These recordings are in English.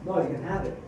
No, you can have it.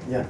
Yeah.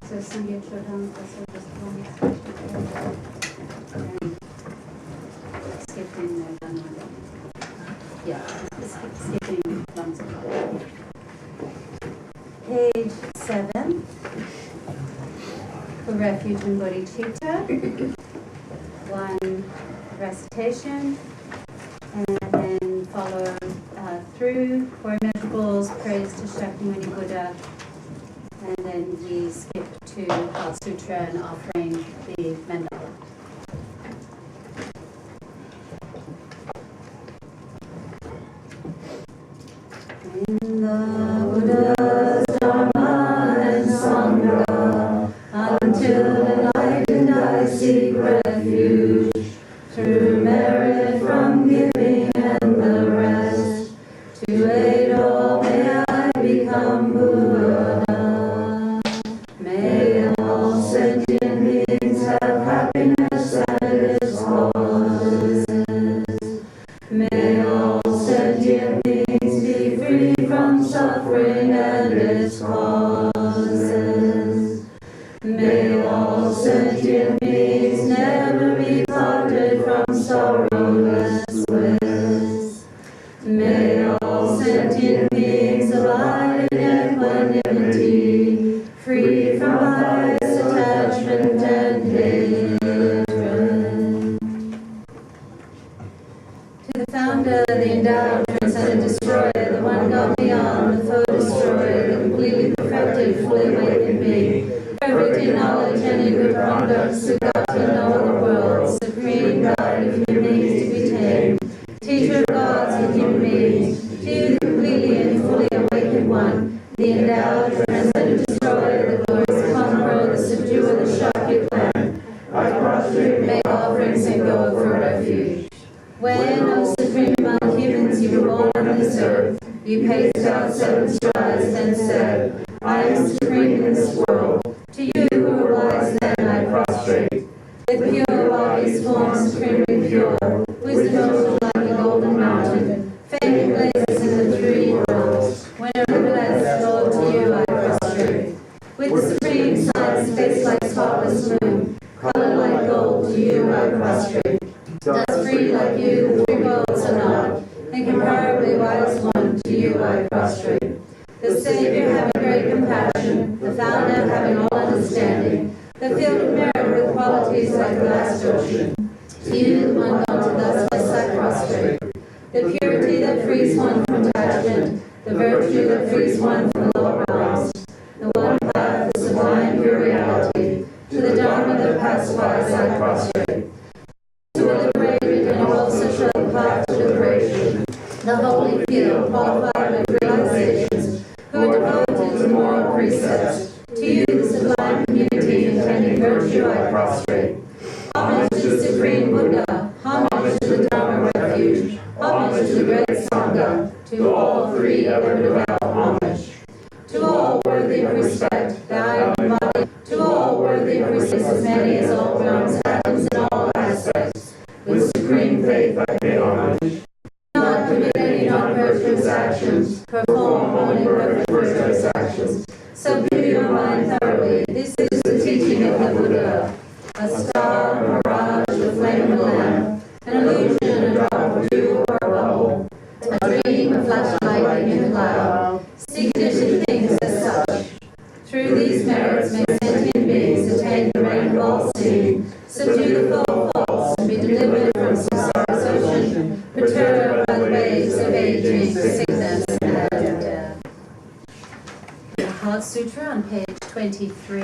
So Sangye Chodron also just one skipping Venerable. Yeah, skipping ones. Page 7 for refuge and bodhicitta. One recitation, and then follow through for immeasurables, praise to Shakyamuni Buddha, and then we skip to Heart Sutra and offering the mandala. In the Buddha's Dharma and Sangha, until enlightened I seek refuge, through merit from giving and the rest, to aid all may I become Buddha. May all sentient beings have happiness and its causes. May all sentient beings be free from suffering sentient beings abide in equanimity, free from bias, attachment, and hatred. To the founder, the endowed, transcendent destroyer, the one God beyond, the foe destroyer, the completely perfected, fully awakened being, perfect in knowledge and in good conduct, who got to know the world, supreme guide of human beings to be tamed, teacher of gods and human beings, to you the completely and fully awakened one, the endowed, transcendent destroyer, the glorious conqueror, the subduer, the Shakti clan, I prostrate, make offerings and go for refuge. When, O supreme among humans, you were born on this earth, you paced out 7 strides, then said, I am supreme in this world. To you who are wise then I prostrate. With pure bodies formed supremely pure, wisdom ocean like a golden mountain, fame blazes in the 3 worlds. When I bless, Lord, to you I prostrate. With the supreme science, face like spotless moon, color like gold, to you I prostrate. Dust free like you, the 3 worlds are not, incomparably wise one, to you I prostrate. The Savior having great compassion, the Founder having all understanding, the field of merit with qualities like the vast ocean, to you the one gone to thus I prostrate. The purity that frees one from attachment, the virtue that frees one from the lower realms, the one path, the sublime pure reality, to the Dharma that passed wise I prostrate. To a liberated and also show the path to liberation, the holy field qualified with realizations, who are devoted to moral precepts. To you, the sublime community intending virtue, I prostrate. Homage to the supreme Buddha, homage to the Dharma refuge, homage to the great Sangha, to all 3 ever devout homage. To all worthy of respect, that I am embodied, to all worthy of respect, as many as all realms, atoms, and all aspects. With supreme faith I pay homage. Not commit any non-virtuous actions, perform only perfect virtuous actions. Subdue your mind thoroughly. This is the teaching of the Buddha. A star, a mirage, a flame of a lamp, an illusion, a drop of dew or a bubble, a dream, a flash of lightning in a cloud. Seek conditioned things as such. Through these merits may sentient beings attain the reign of all seeing, subdue the four faults, and be delivered from samsara's ocean, perturbed by the waves of aging, sickness, and death. The Heart Sutra on page 23.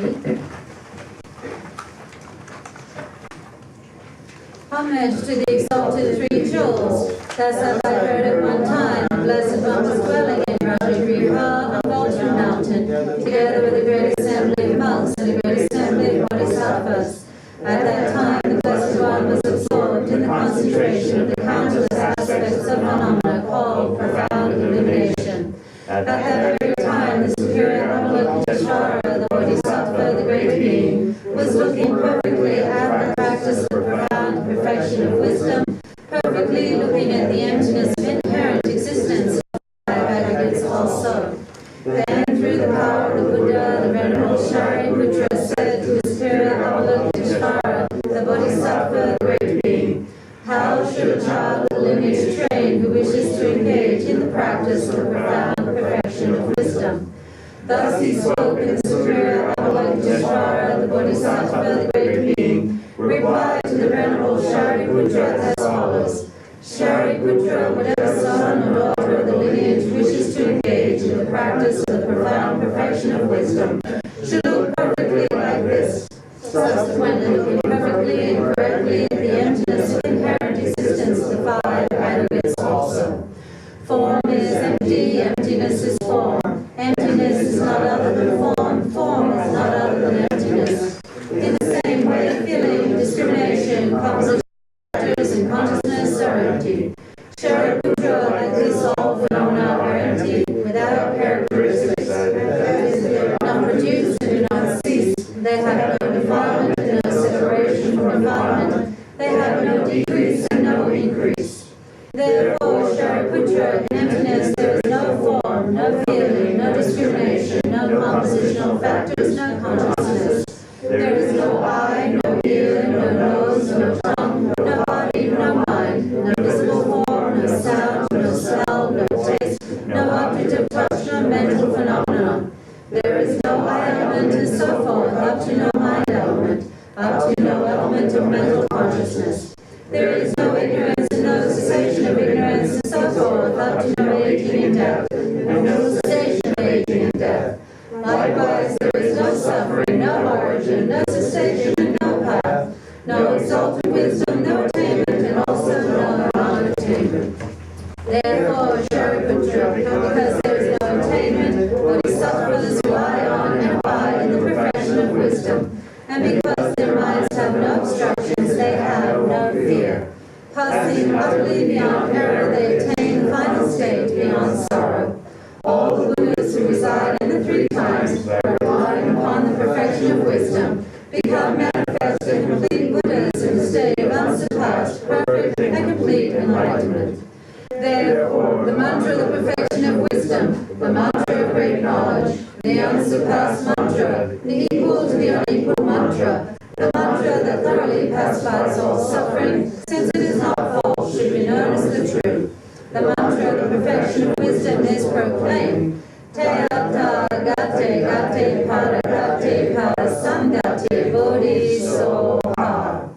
Homage to the exalted 3 jewels. Thus have I heard at one time, the Blessed One was dwelling in Rajagriha on Volta Mountain, together with a great assembly of monks and a great assembly of bodhisattvas. At that time, the Blessed One was absorbed in the concentration of the countless aspects of phenomena called profound illumination. At that very time, the superior Avalokiteshvara, the bodhisattva, the great being, was looking perfectly at the practice of profound perfection of wisdom, perfectly looking at the emptiness of inherent existence of 5 aggregates also. Then, through the power of the Buddha, the Venerable Shariputra said to the superior Avalokiteshvara, the bodhisattva, the great being, how should a child of the lineage train who wishes to engage in the practice of profound perfection of wisdom? Thus he spoke, and the superior Avalokiteshvara, the bodhisattva, the great being, replied to the Venerable Shariputra as follows. Shariputra, whatever son or daughter of the lineage wishes to engage in the practice of the profound perfection of wisdom should look perfectly like this. Subsequently, looking perfectly and correctly at the emptiness of inherent existence of the 5 aggregates also. Form is empty, emptiness is form. Emptiness is not other than form, form is not other than emptiness. In the same way, feeling, discrimination, composition, factors, and consciousness are empty. Shariputra, like these all phenomena are empty, without characteristics. They are not produced and do not cease. They have no defilement and no separation from defilement. They have no decrease and no increase. Therefore, Shariputra, in emptiness there is no form, no feeling, no discrimination, no compositional factors, no consciousness. There is no eye, no ear, no nose, no tongue, no body, no mind, no visible form, no sound, no smell, no taste, no Therefore, Shariputra, because there is no attainment, bodhisattvas rely on and abide in the perfection of wisdom. And because their minds have no obstructions, they have no fear. Passing utterly beyond error, they attain the final state beyond sorrow. All the Buddhas who reside in the three times, relying upon the perfection of wisdom, become manifest and complete Buddhas in the state of unsurpassed, perfect, and complete enlightenment. Therefore, the mantra of the perfection of wisdom, the mantra of great knowledge, the unsurpassed mantra, the equal to the unequal mantra, the mantra that thoroughly pacifies all suffering, since it is not false, should be known as the truth. The mantra of the perfection of wisdom is proclaimed. Teata gate gate pada gate pada sangate bodhi soha.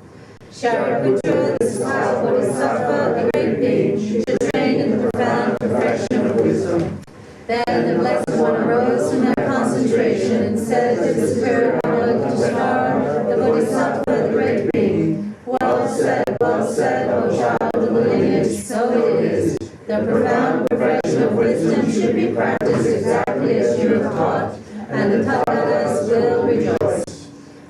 Shariputra, the smile bodhisattva, the great being, should train in the profound perfection of wisdom. Then the Blessed One arose from their concentration and said to the Superior Avalokiteshvara, the Bodhisattva, the great being, well said, O child of the lineage, so it is. The profound perfection of wisdom should be practiced exactly as you have taught, and the Tathagatas will rejoice.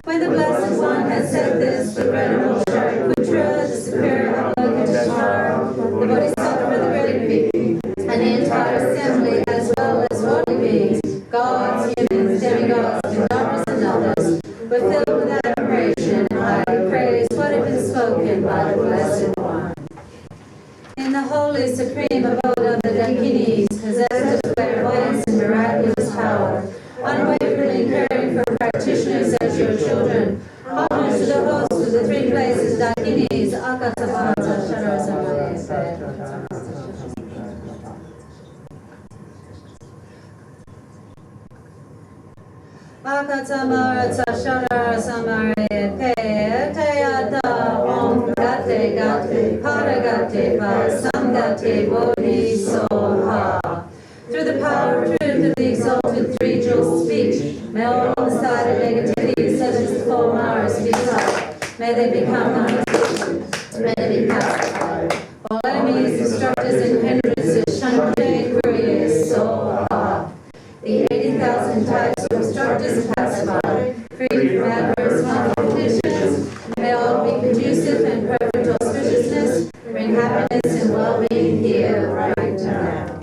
When the Blessed One had said this, the Venerable Shariputra, the Superior Avalokiteshvara, the Bodhisattva, the great being, and the entire assembly, as well as holy beings, gods, humans, demigods, Gandharvas, and others, were filled with admiration and highly praised what had been spoken by the Blessed One. In the holy supreme abode of the Dakinis, possessed of clairvoyance and miraculous power, unwaveringly caring for practitioners as your children, homage to the host of the three places Dakinis, Akasavata, Sharasamaya. Akatamara Tashara Samaraya Kaya Tayata Om Gate Gate Paragate Pa Samgate Bodhi Soha. Through the power of truth of the exalted three jewel speech, may all decided negativity such as the four Mars be cut. May they become non-existent. May they be pacified. All enemies, destructors, and hindrances Shante Kuriya Soha. The 80,000 types of obstructors pacified, free from adverse harmful conditions, may all be conducive and perfect auspiciousness, bring happiness and well-being here, right now.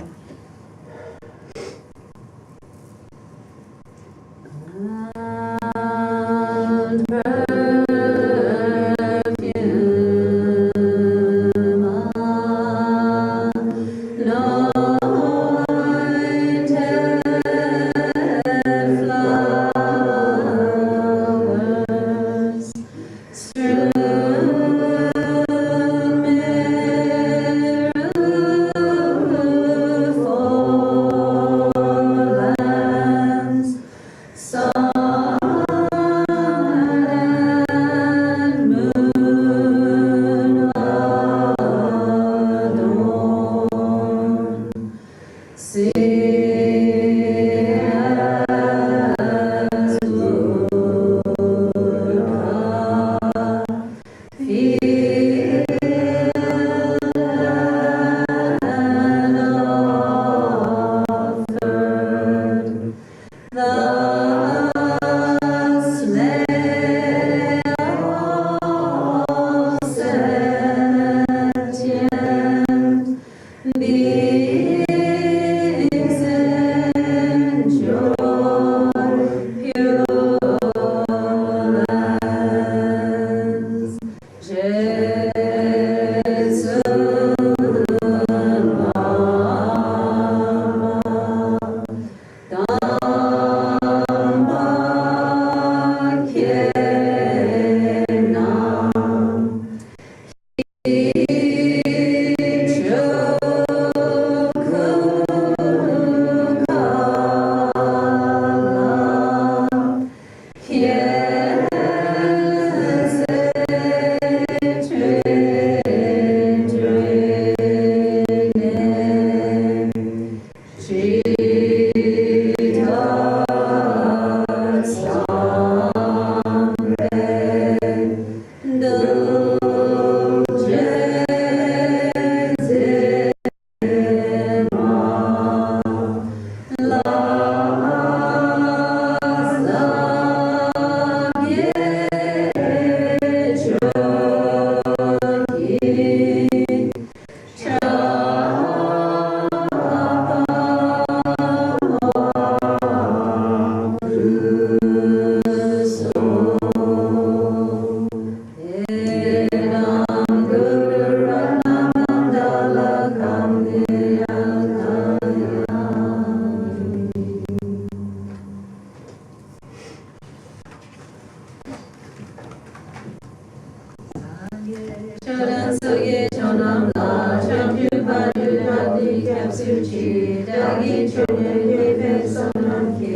suci dagi chunye kepe sonamki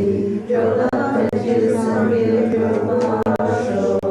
drola pechi samye drola sho.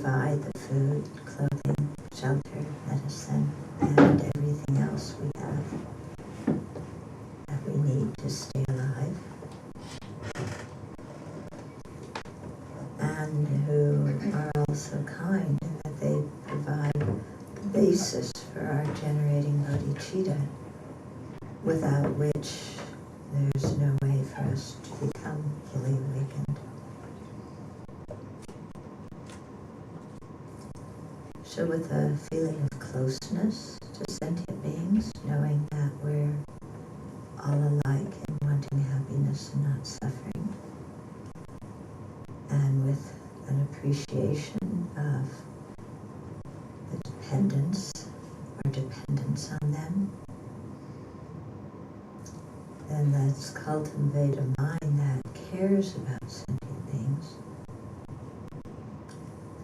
provide the food, clothing, shelter, medicine, and everything else we have that we need to stay alive. And who are also kind in that they provide the basis for our generating bodhicitta, without which there's no way for us to become fully awakened. So with a feeling of closeness to sentient beings, knowing that we're all alike in wanting happiness and not suffering, and with an appreciation of the dependence on them, then let's cultivate a mind that cares about sentient beings,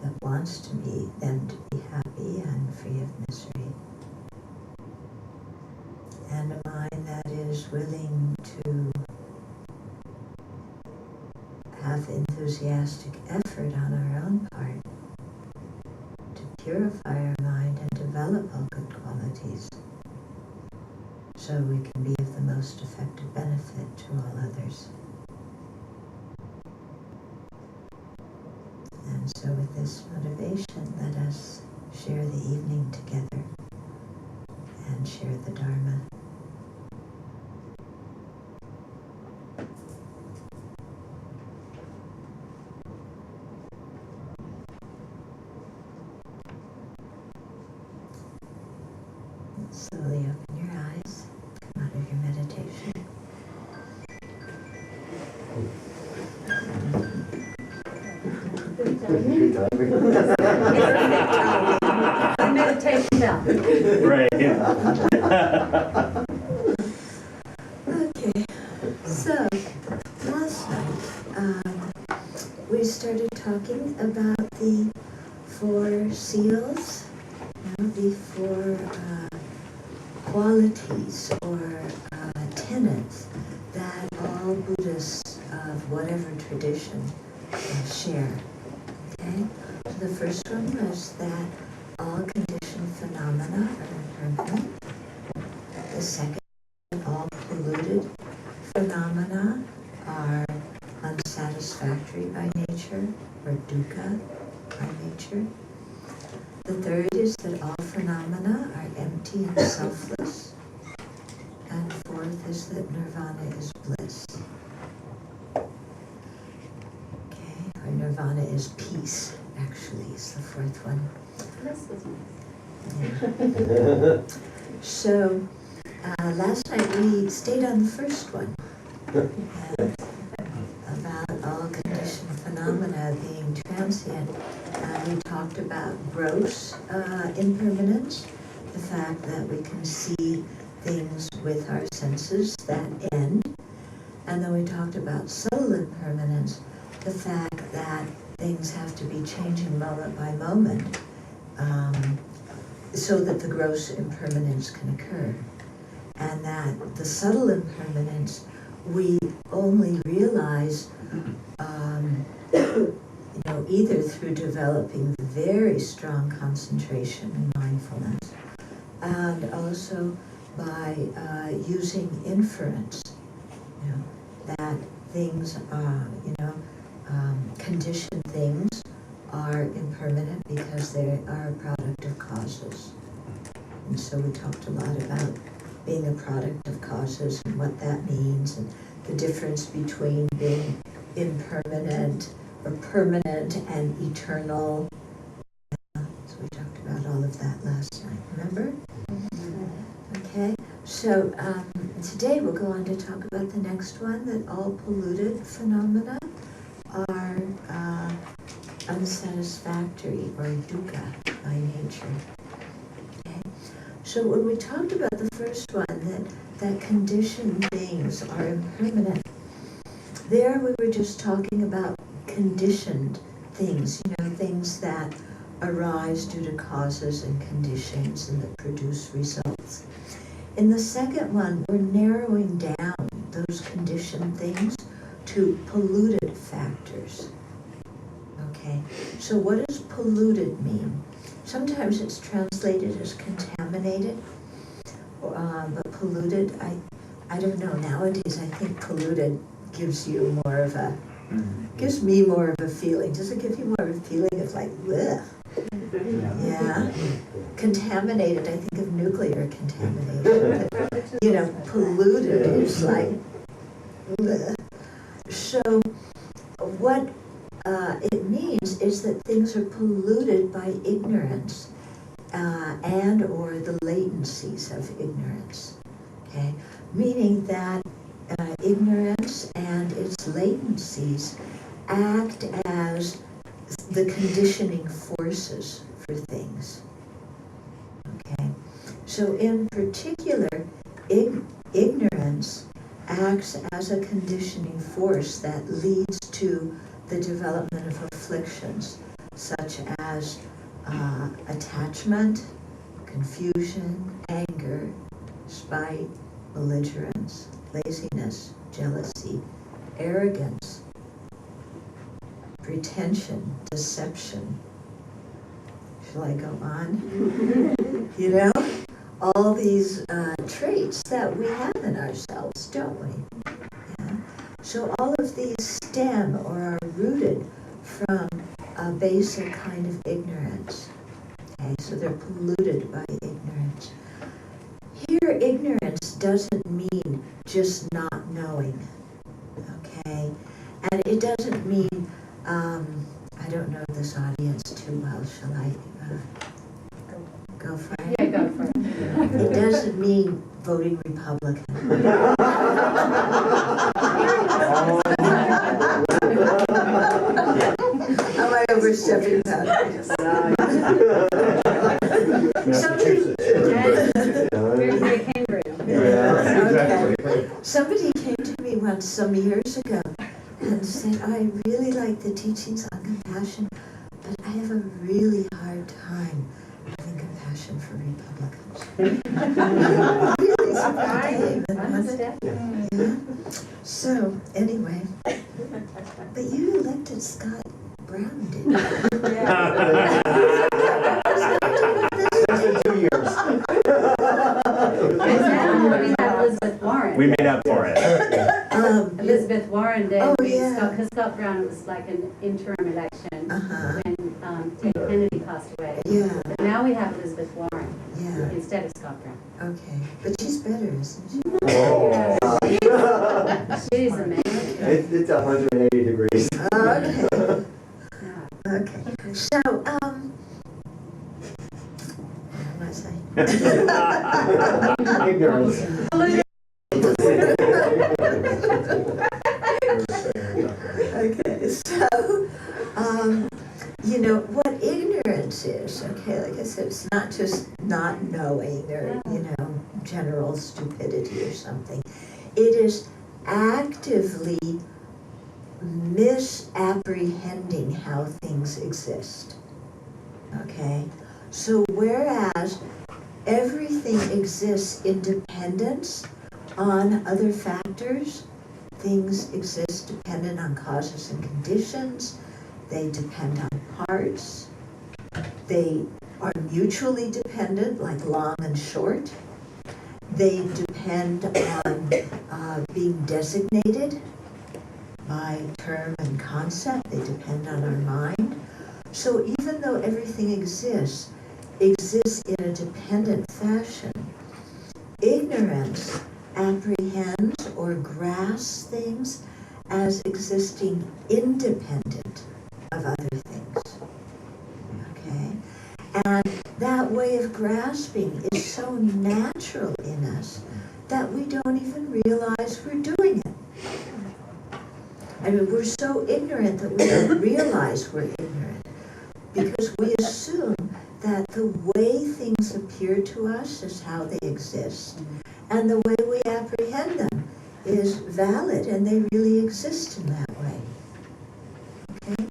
that wants to be them to be happy and free of misery, and a mind that is willing to have enthusiastic effort on our own part to purify our mind and develop all good qualities, so we can be of the most effective benefit to all others. And so with this motivation, let us share the evening together and share the Dharma. Slowly open your eyes, come out of your meditation. Meditation now. Right. Okay, so last night we started talking about the 4 seals, the 4 qualities or tenets that all Buddhists of whatever tradition share. Okay, so the first one was that all conditioned phenomena are impermanent. The second, all polluted phenomena are unsatisfactory by nature, or dukkha by nature. The third is that all phenomena are empty and selfless. And fourth is that nirvana is bliss. Okay, or nirvana is peace, actually, is the fourth one. Bliss was Yeah. So, last night we stayed on the first one, about all conditioned phenomena being transient. We talked about gross impermanence, the fact that we can see things with our senses that end. And then we talked about subtle impermanence, the fact that things have to be changing moment by moment, so that the gross impermanence can occur. And that the subtle impermanence we only realize either through developing very strong concentration and mindfulness, and also by using inference, that things are, conditioned things are impermanent because they are a product of causes. And so we talked a lot about being a product of causes and what that means, and the difference between being impermanent or permanent and eternal. So we talked about all of that last night, remember? Okay, so today we'll go on to talk about the next one, that all polluted phenomena are unsatisfactory or dukkha by nature. Okay, so when we talked about the first one, that conditioned things are impermanent, there we were just talking about conditioned things, things that arise due to causes and conditions and that produce results. In the second one, we're narrowing down those conditioned things to polluted factors. Okay, so what does polluted mean? Sometimes it's translated as contaminated, but polluted, I don't know, nowadays I think polluted gives you more of a, gives me more of a feeling. Does it give you more of a feeling of like, bleh? Yeah. Contaminated, I think of nuclear contamination. But, you know, polluted is like, bleh. So what it means is that things are polluted by ignorance and or the latencies of ignorance. Okay, meaning that ignorance and its latencies act as the conditioning forces for things. Okay, so in particular, ignorance acts as a conditioning force that leads to the development of afflictions such as attachment, confusion, anger, spite, belligerence, laziness, jealousy, arrogance, pretension, deception. Shall I go on? You know, all these traits that we have in ourselves, don't we? Yeah. So all of these stem or are rooted from a basic kind of ignorance. Okay, so they're polluted by ignorance. Here, ignorance doesn't mean just not knowing, okay? And it doesn't mean, I don't know this audience too well, shall I go for it? Yeah, go for it. It doesn't mean voting Republican. Am I overstepping that? Somebody, somebody came to me once some years ago and said, I really like the teachings on compassion, but I have a really hard time having compassion for Republicans. Really surprised. Yeah. So, anyway, but you elected Scott Brown, didn't you? Yeah. That's been 2 years. And now we have Elizabeth Warren. We made up for it. Elizabeth Warren did, Oh, yeah. because Scott Brown was like an interim election Uh-huh. when Ted Kennedy passed away. Yeah, But now we have Elizabeth Warren yeah, instead of Scott Brown. okay. But she's better, isn't she? Oh. She's amazing. It's 180 degrees. Okay, Yeah. okay. So, what was I? Ignorance. Okay, so, you know, what ignorance is, okay, like I said, it's not just not knowing or, you know, general stupidity or something. It is actively misapprehending how things exist, okay? So whereas everything exists in dependence on other factors, things exist dependent on causes and conditions, they depend on parts, they are mutually dependent, like long and short, they depend on being designated by term and concept, they depend on our mind. So even though everything exists in a dependent fashion, ignorance apprehends or grasps things as existing independent of other things, okay? And that way of grasping is so natural in us that we don't even realize we're doing it. I mean, we're so ignorant that we don't realize we're ignorant because we assume that the way things appear to us is how they exist, and the way we apprehend them is valid, and they really exist in that way. Okay?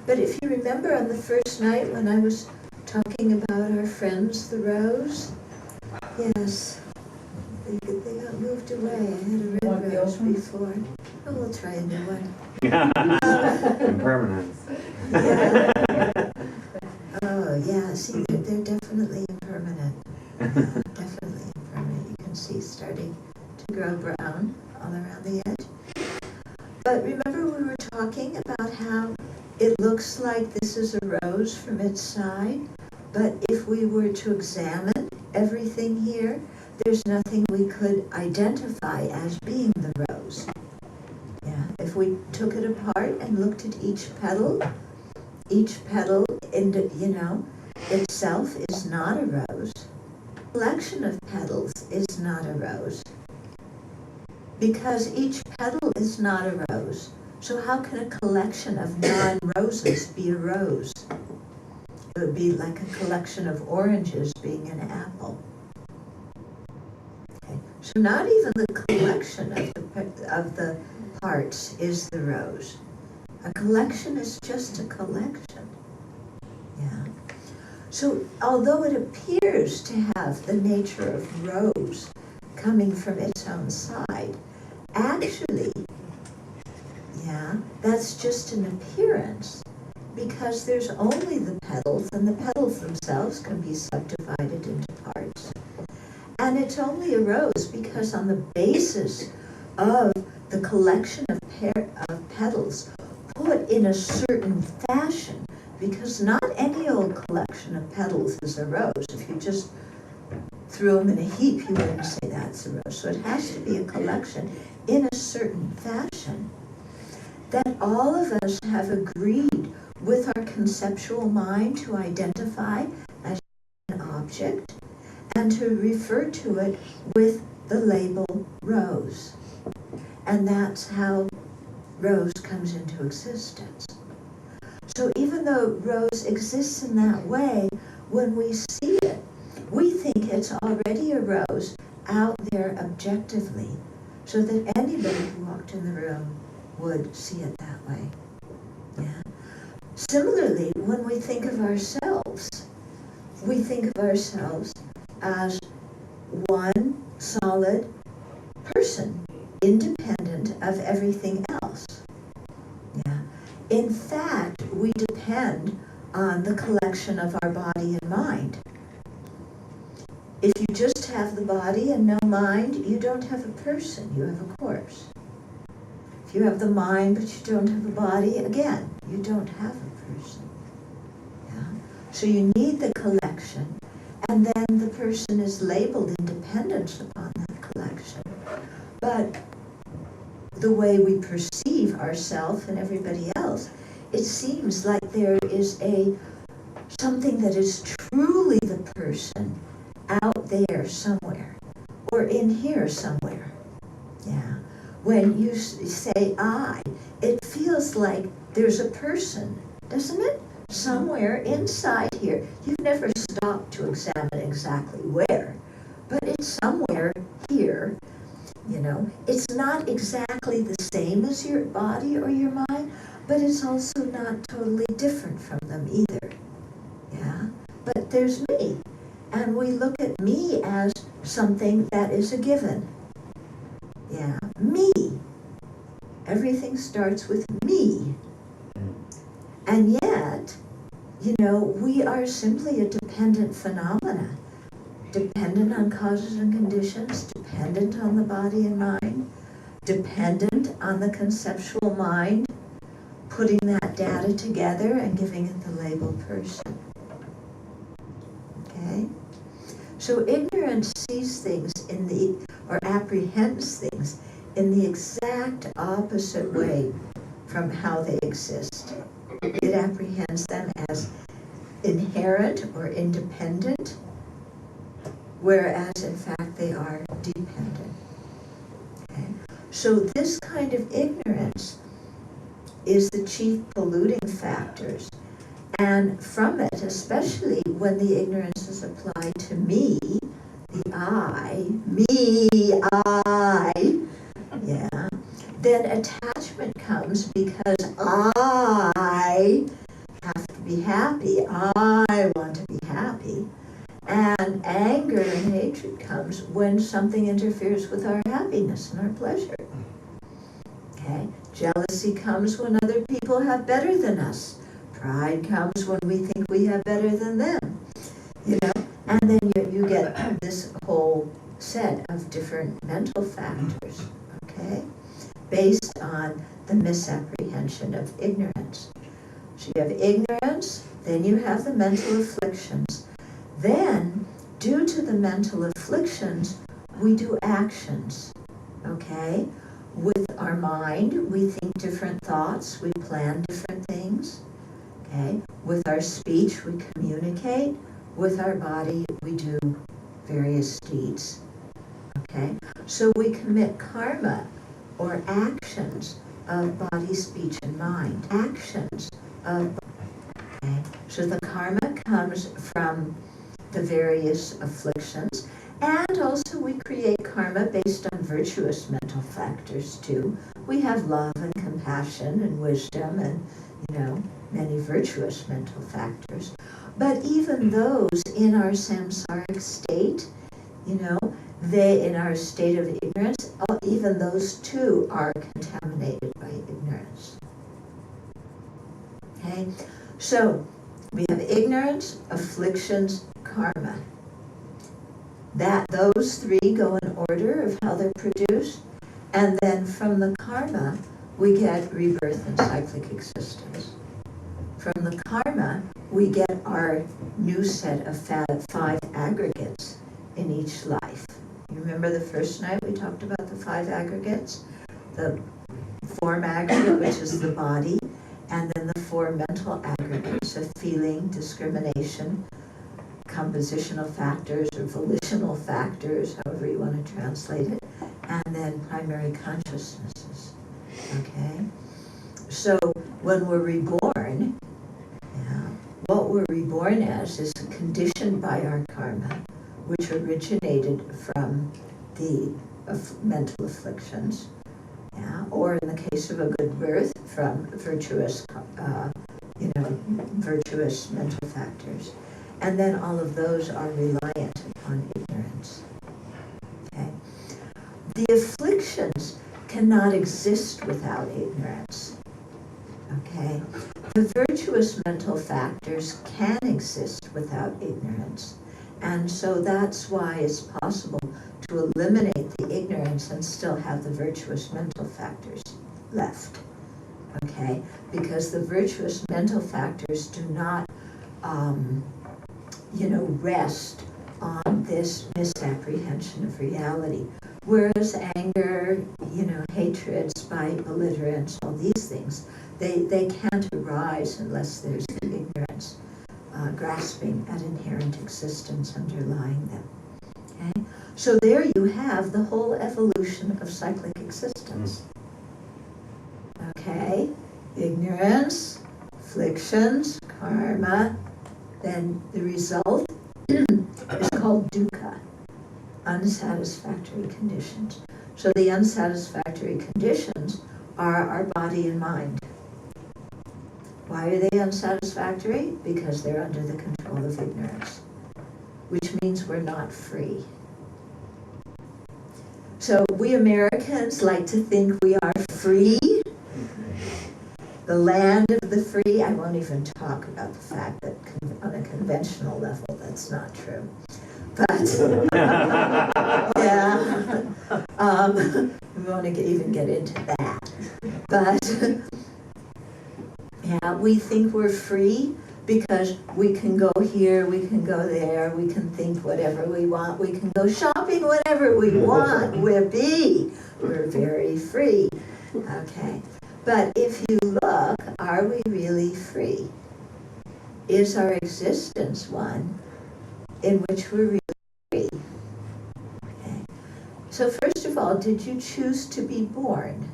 But if you remember on the first night when I was talking about our friends, the Rose, yes, they got moved away. I had a red rose before. Oh, we'll try a new one. Impermanence. Oh, yeah, see, they're definitely impermanent. Definitely impermanent. You can see starting to grow brown all around the edge. But remember we were talking about how it looks like this is a rose from its side, but if we were to examine everything here, there's nothing we could identify as being the rose. Yeah, if we took it apart and looked at each petal itself is not a rose. Collection of petals is not a rose. Because each petal is not a rose. So how can a collection of non-roses be a rose? It would be like a collection of oranges being an apple. Okay. So not even the collection of the parts is the rose. A collection is just a collection. Yeah. So although it appears to have the nature of rose coming from its own side, actually, yeah, that's just an appearance, because there's only the petals, and the petals themselves can be subdivided into parts. And it's only a rose because on the basis of the collection of petals put in a certain fashion, because not any old collection of petals is a rose. If you just threw them in a heap, you wouldn't say that's a rose. So it has to be a collection in a certain fashion that all of us have agreed with our conceptual mind to identify as an object and to refer to it with the label rose. And that's how rose comes into existence. So even though rose exists in that way, when we see it, we think it's already a rose out there objectively, so that anybody who walked in the room would see it that way. Yeah. Similarly, when we think of ourselves, we think of ourselves as one solid person, independent of everything else. Yeah. In fact, we depend on the collection of our body and mind. If you just have the body and no mind, you don't have a person, you have a corpse. If you have the mind but you don't have a body, again, you don't have a person. Yeah? So you need the collection, and then the person is labeled in dependence upon that collection. But the way we perceive ourselves and everybody else, it seems like there is something that is truly the person out there somewhere, or in here somewhere. Yeah. When you say I, it feels like there's a person, doesn't it? Somewhere inside here. You've never stopped to examine exactly where, but it's somewhere here. You know, it's not exactly the same as your body or your mind, but it's also not totally different from them either. Yeah? But there's me. And we look at me as something that is a given. Yeah, me. Everything starts with me. And yet, you know, we are simply a dependent phenomena. Dependent on causes and conditions, dependent on the body and mind, dependent on the conceptual mind, putting that data together and giving it the label person. Okay? So ignorance sees things or apprehends things in the exact opposite way from how they exist. It apprehends them as inherent or independent, whereas in fact they are dependent. Okay? So this kind of ignorance is the chief polluting factors. And from it, especially when the ignorance is applied to me, the I, yeah, then attachment comes because I have to be happy. I want to be happy. And anger and hatred comes when something interferes with our happiness and our pleasure. Okay? Jealousy comes when other people have better than us. Pride comes when we think we have better than them, you know? And then you get this whole set of different mental factors, okay? Based on the misapprehension of ignorance. So you have ignorance, then you have the mental afflictions. Then, due to the mental afflictions, we do actions, okay? With our mind, we think different thoughts, we plan different things, okay? With our speech, we communicate. With our body, we do various deeds, okay? So we commit karma, or actions of body, speech, and mind. Actions of, okay? So the karma comes from the various afflictions, and also we create karma based on virtuous mental factors too. We have love and compassion and wisdom and, you know, many virtuous mental factors. But even those in our samsaric state, you know, they, in our state of ignorance, even those too are contaminated by ignorance. Okay? So, we have ignorance, afflictions, karma. Those three go in order of how they're produced, and then from the karma, we get rebirth and cyclic existence. From the karma, we get our new set of 5 aggregates in each life. You remember the first night we talked about the 5 aggregates? The form aggregate, which is the body, and then the 4 mental aggregates of feeling, discrimination, compositional factors or volitional factors, however you want to translate it, and then primary consciousnesses. Okay? So when we're reborn, what we're reborn as is conditioned by our karma, which originated from the mental afflictions, or in the case of a good birth, from virtuous, virtuous mental factors. And then all of those are reliant upon ignorance. Okay? The afflictions cannot exist without ignorance. Okay? The virtuous mental factors can exist without ignorance. And so that's why it's possible to eliminate the ignorance and still have the virtuous mental factors left. Okay? Because the virtuous mental factors do not rest on this misapprehension of reality. Whereas anger, hatred, spite, belligerence, all these things, they can't arise unless there's ignorance, grasping at inherent existence underlying them. Okay? So there you have the whole evolution of cyclic existence. Okay? Ignorance, afflictions, karma, then the result is called dukkha, unsatisfactory conditions. So the unsatisfactory conditions are our body and mind. Why are they unsatisfactory? Because they're under the control of ignorance, which means we're not free. So we Americans like to think we are free, the land of the free. I won't even talk about the fact that on a conventional level that's not true. But, we won't even get into that. But, we think we're free because we can go here, we can go there, we can think whatever we want, we can go shopping whenever we want. We're very free. Okay. But if you look, are we really free? Is our existence one in which we're really free? Okay. So first of all, did you choose to be born?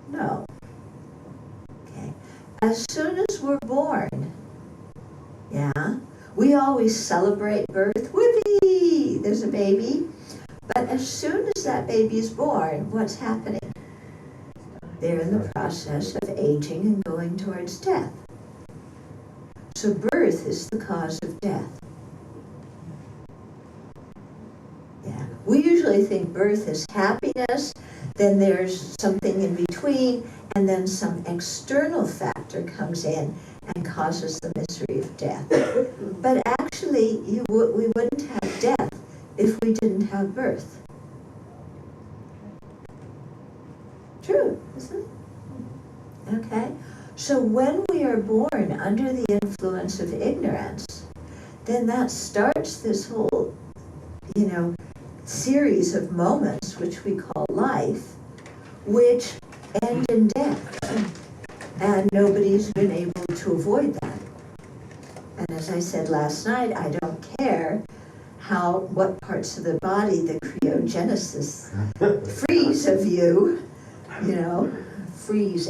No. Okay. As soon as we're born, we always celebrate birth. Whoopee! There's a baby. But as soon as that baby is born, what's happening? They're in the process of aging and going towards death. So birth is the cause of death. We usually think birth is happiness, then there's something in between, and then some external factor comes in and causes the misery of death. But actually, we wouldn't have death if we didn't have birth. True, isn't it? Okay? So when we are born under the influence of ignorance, then that starts this whole, series of moments, which we call life, which end in death. And nobody's been able to avoid that. And as I said last night, I don't care what parts of the body the cryogenesis frees of you, freeze, Freeze,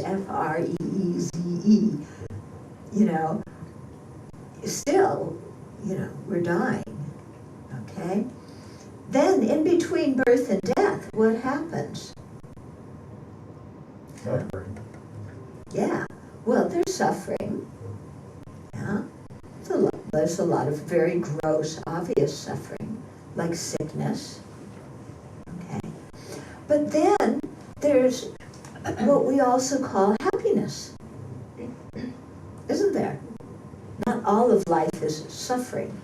still, we're dying, okay? Then in between birth and death, what happens? Suffering. Yeah, well, there's suffering, yeah. There's a lot of very gross, obvious suffering, like sickness, okay? But then there's what we also call happiness, isn't there? Not all of life is suffering.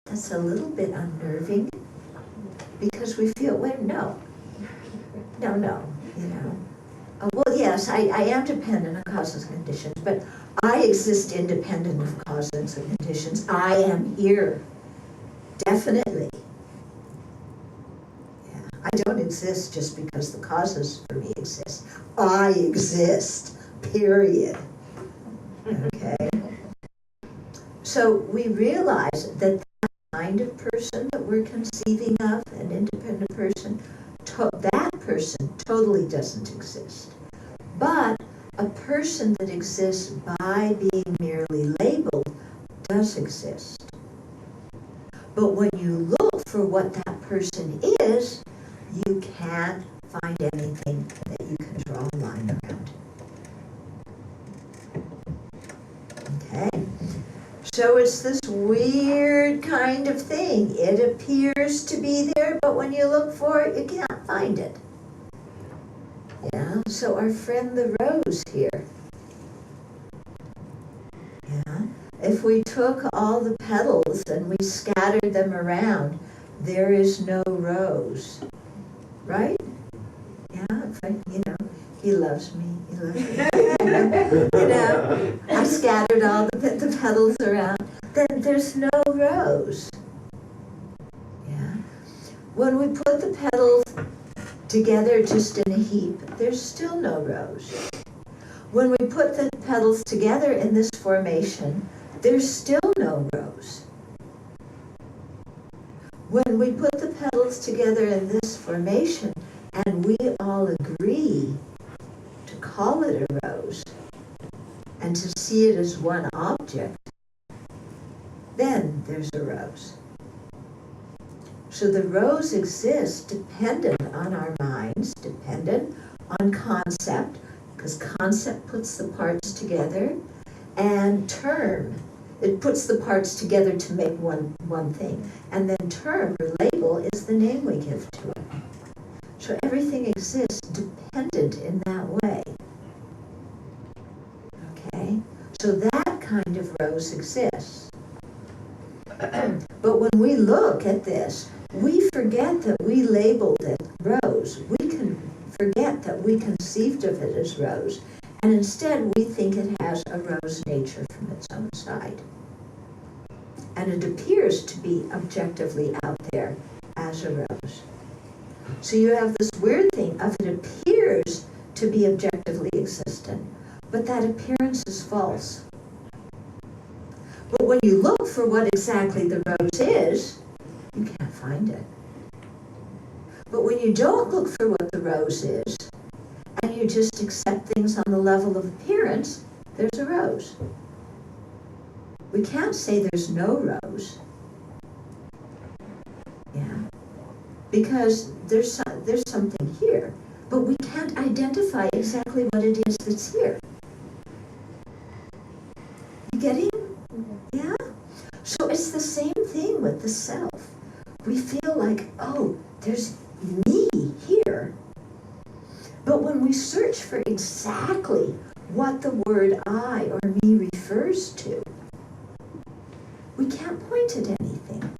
that's a little bit unnerving because we feel, wait, no, you know. Well, yes, I am dependent on causes and conditions, but I exist independent of causes and conditions. I am here, definitely. Yeah, I don't exist just because the causes for me exist. I exist, period. Okay? So we realize that that kind of person that we're conceiving of, an independent person, that person totally doesn't exist. But a person that exists by being merely labeled does exist. But when you look for what that person is, you can't find anything that you can draw a line around. Okay? So it's this weird kind of thing. It appears to be there, but when you look for it, you can't find it. Yeah, so our friend the rose here. Yeah, if we took all the petals and we scattered them around, there is no rose. Right? Yeah, he loves me, I scattered all the petals around, then there's no rose. Yeah. When we put the petals together just in a heap, there's still no rose. When we put the petals together in this formation, there's still no rose. When we put the petals together in this formation and we all agree to call it a rose and to see it as one object, then there's a rose. So the rose exists dependent on our minds, dependent on concept, because concept puts the parts together, and term, it puts the parts together to make one thing. And then term, or label, is the name we give to it. So everything exists dependent in that way. Okay? So that kind of rose exists. But when we look at this, we forget that we labeled it rose. We can forget that we conceived of it as rose. And instead, we think it has a rose nature from its own side. And it appears to be objectively out there as a rose. So you have this weird thing of it appears to be objectively existent, but that appearance is false. But when you look for what exactly the rose is, you can't find it. But when you don't look for what the rose is, and you just accept things on the level of appearance, there's a rose. We can't say there's no rose. Yeah. Because there's something here, but we can't identify exactly what it is that's here. You getting? Yeah? So it's the same thing with the self. We feel like, oh, there's me here. But when we search for exactly what the word I or me refers to, we can't point at anything.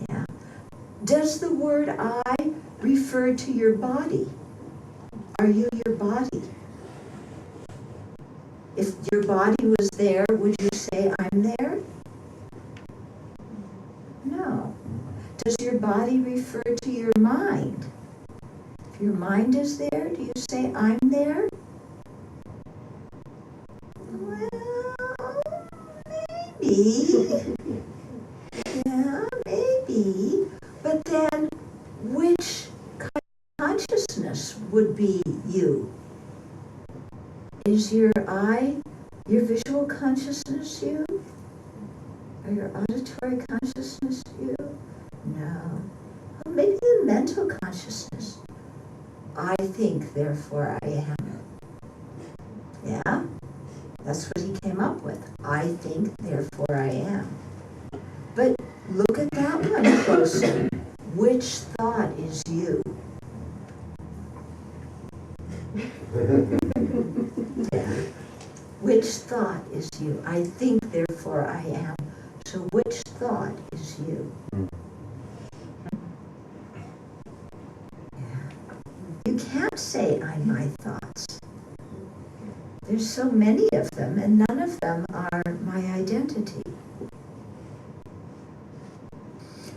Yeah. Does the word I refer to your body? Are you your body? If your body was there, would you say, I'm there? No. Does your body refer to your mind? If your mind is there, do you say, I'm there? Well, maybe. Yeah, maybe. But then, which consciousness would be you? Is your eye, your visual consciousness you? Or your auditory consciousness you? No. Well, maybe the mental consciousness. I think, therefore I am. Yeah? That's what he came up with. I think, therefore I am. But look at that one closer. Which thought is you? Yeah. Which thought is you? I think, therefore I am. So which thought is you. Yeah. You can't say, I'm my thoughts. There's so many of them, and none of them are my identity.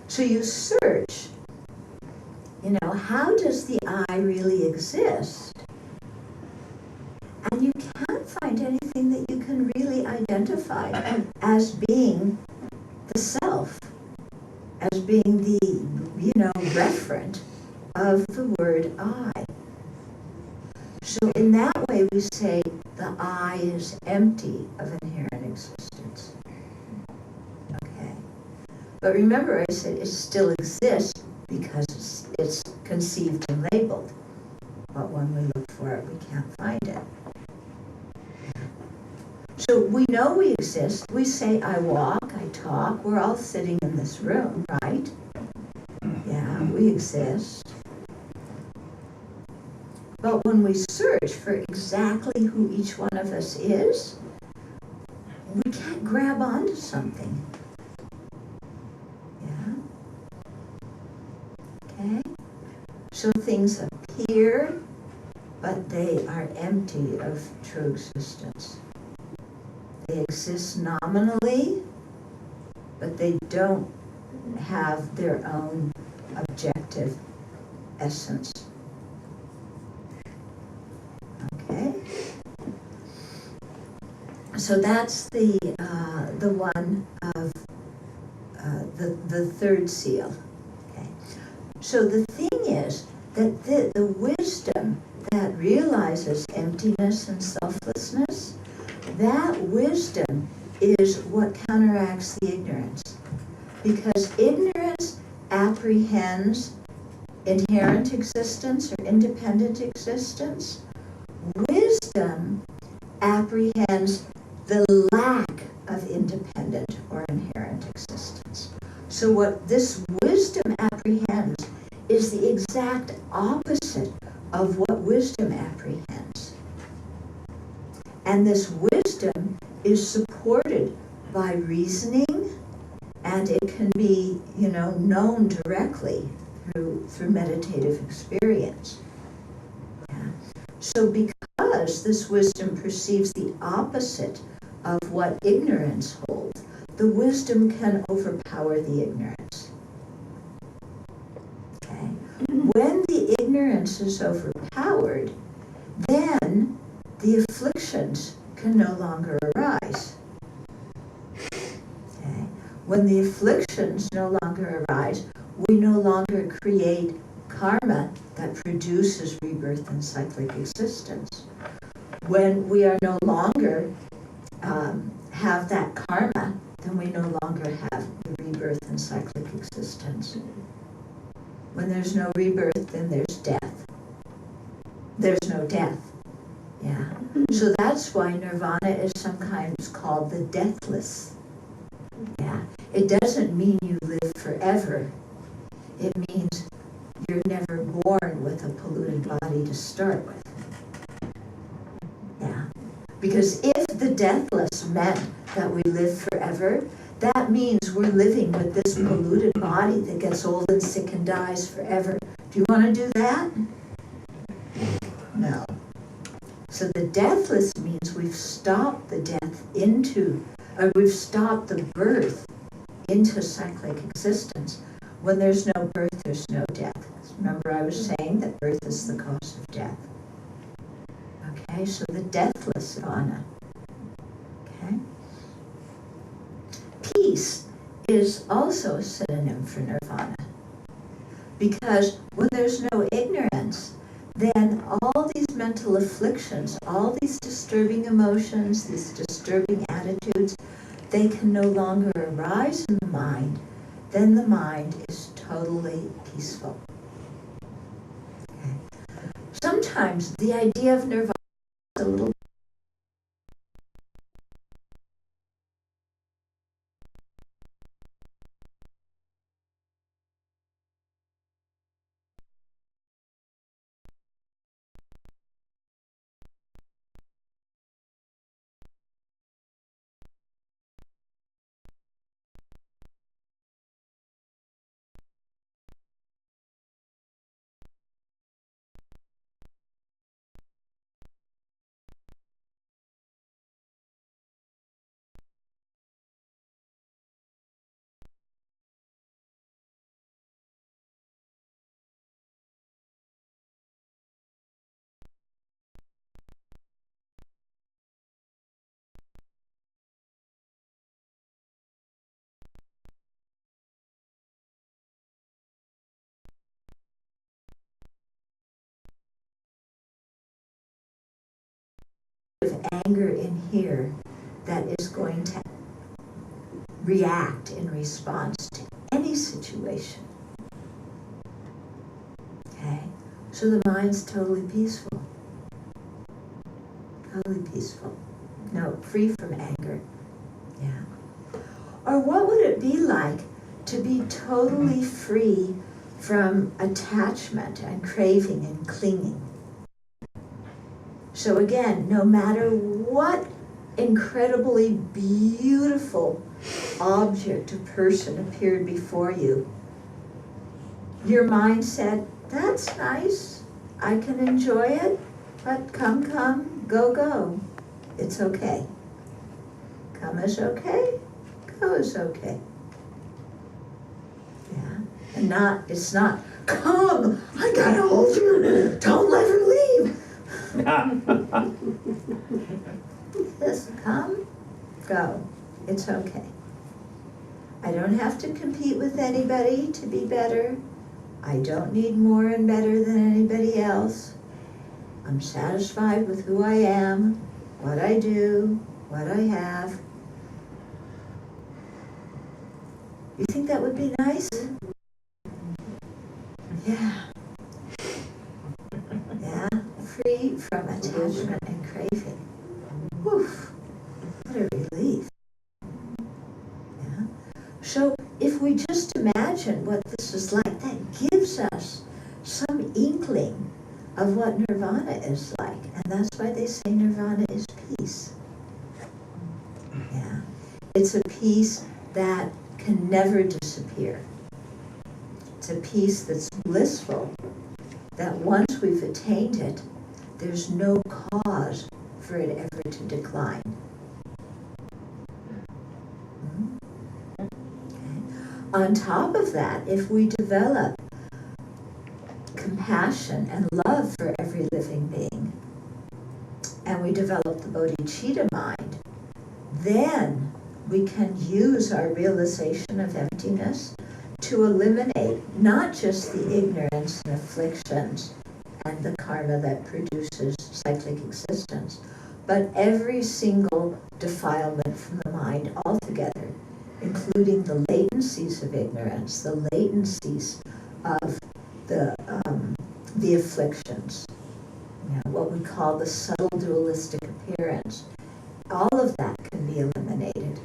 So you search, how does the I really exist? And you can't find anything that you can really identify as being the self, as being the, referent of the word I. So in that way we say the I is empty of inherent existence. Okay. But remember I said it still exists because it's conceived and labeled. But when we look for it, we can't find it. So we know we exist. We say, I walk, I talk. We're all sitting in this room, right? Yeah, we exist. But when we search for exactly who each one of us is, we can't grab onto something. Yeah? Okay? So things appear, but they are empty of true existence. They exist nominally, but they don't have their own objective essence. Okay? So that's the one of the third seal. Okay? So the thing is that the wisdom that realizes emptiness and selflessness, that wisdom is what counteracts the ignorance. Because ignorance apprehends inherent existence or independent existence. Wisdom apprehends the lack of independent or inherent existence. So what this wisdom apprehends is the exact opposite of what wisdom apprehends. And this wisdom is supported by reasoning, and it can be, known directly through meditative experience. Yeah. So because this wisdom perceives the opposite of what ignorance holds, the wisdom can overpower the ignorance. Okay? When the ignorance is overpowered, then the afflictions can no longer arise. Okay? When the afflictions no longer arise, we no longer create karma that produces rebirth and cyclic existence. When we are no longer have that karma, then we no longer have the rebirth and cyclic existence. When there's no rebirth, then there's death. There's no death. Yeah. So that's why nirvana is sometimes called the deathless. Yeah. It doesn't mean you live forever. It means you're never born with a polluted body to start with. Yeah. Because if the deathless meant that we live forever, that means we're living with this polluted body that gets old and sick and dies forever. Do you want to do that? No. So the deathless means we've stopped the death we've stopped the birth into cyclic existence. When there's no birth, there's no death. Remember I was saying that birth is the cause of death. Okay, so the deathless nirvana. Okay? Peace is also a synonym for nirvana. Because when there's no ignorance, then all these mental afflictions, all these disturbing emotions, these disturbing attitudes, they can no longer arise in the mind. Then the mind is totally peaceful. Okay. Sometimes the idea of nirvana is a little of anger in here that is going to react in response to any situation. Okay? So the mind's totally peaceful. Totally peaceful. No, free from anger. Yeah. Or what would it be like to be totally free from attachment and craving and clinging? So again, no matter what incredibly beautiful object or person appeared before you, your mind said, that's nice, I can enjoy it, but come, go, go. It's okay. Come is okay, go is okay. Yeah, and it's not, come, I gotta hold you, don't let her leave. Just come, go, it's okay. I don't have to compete with anybody to be better. I don't need more and better than anybody else. I'm satisfied with who I am, what I do, what I have. You think that would be nice? Yeah. Yeah, free from attachment and craving. Woof, what a relief. Yeah. So if we just imagine what this is like, that gives us some inkling of what nirvana is like. And that's why they say nirvana is peace. Yeah. It's a peace that can never disappear. It's a peace that's blissful, that once we've attained it, there's no cause for it ever to decline. Okay. On top of that, if we develop compassion and love for every living being, and we develop the bodhicitta mind, then we can use our realization of emptiness to eliminate not just the ignorance and afflictions and the karma that produces cyclic existence, but every single defilement from the mind altogether, including the latencies of ignorance, the latencies of the afflictions, what we call the subtle dualistic appearance. All of that can be eliminated.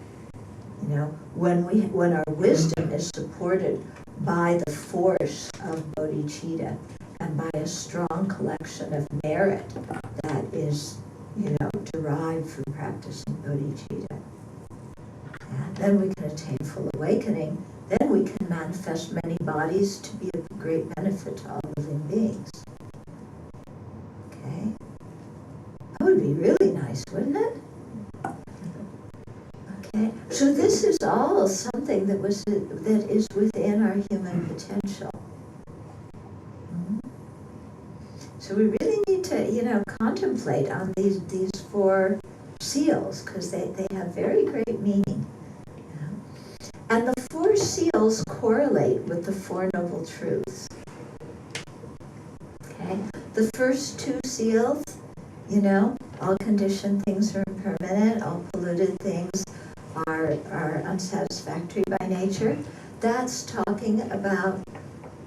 When our wisdom is supported by the force of bodhicitta and by a strong collection of merit that is, derived from practicing bodhicitta, then we can attain full awakening. Then we can manifest many bodies to be of great benefit to all living beings. Okay? That would be really nice, wouldn't it? Okay, so this is all something that is within our human potential. So we really need to, contemplate on these four seals, because they have very great meaning. And the four seals correlate with the Four Noble Truths. Okay, the first two seals, all conditioned things are impermanent, all polluted things are unsatisfactory by nature. That's talking about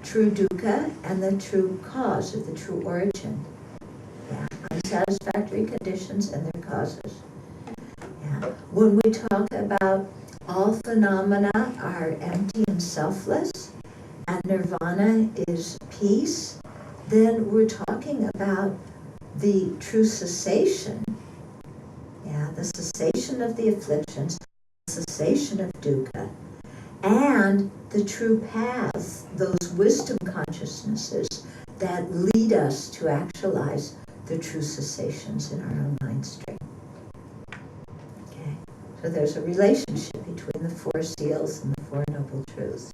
true dukkha and the true cause, or the true origin. Yeah, unsatisfactory conditions and their causes. Yeah. When we talk about all phenomena are empty and selfless, and nirvana is peace, then we're talking about the true cessation. Yeah, the cessation of the afflictions, cessation of dukkha, and the true paths, those wisdom consciousnesses that lead us to actualize the true cessations in our own mind stream. Okay, so there's a relationship between the four seals and the Four Noble Truths.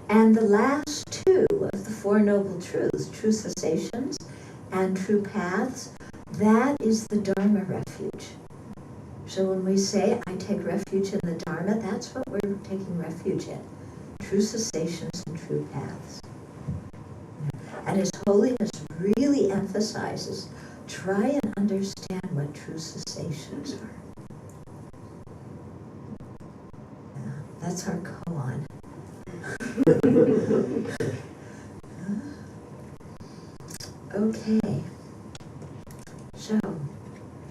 And the last two of the Four Noble Truths, true cessations and true paths, that is the Dharma refuge. So when we say, I take refuge in the Dharma, that's what we're taking refuge in. True cessations and true paths. And His Holiness really emphasizes try and understand what true cessations are. Yeah, that's our koan. Okay. So,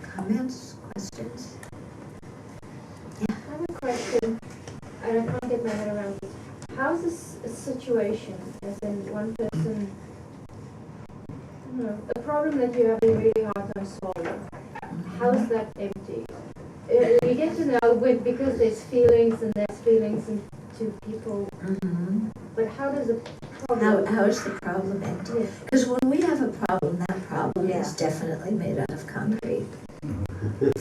comments, questions? I have a question, and I can't get my head around it. How's this a situation, as in one person, I don't know, a problem that you have a really hard time solving? How's that empty? You get to know because there's feelings and there's feelings in two people, Mm-hmm. but how does a problem... How is the problem empty? Yeah. Because when we have a problem, that problem Yeah. is definitely made out of concrete.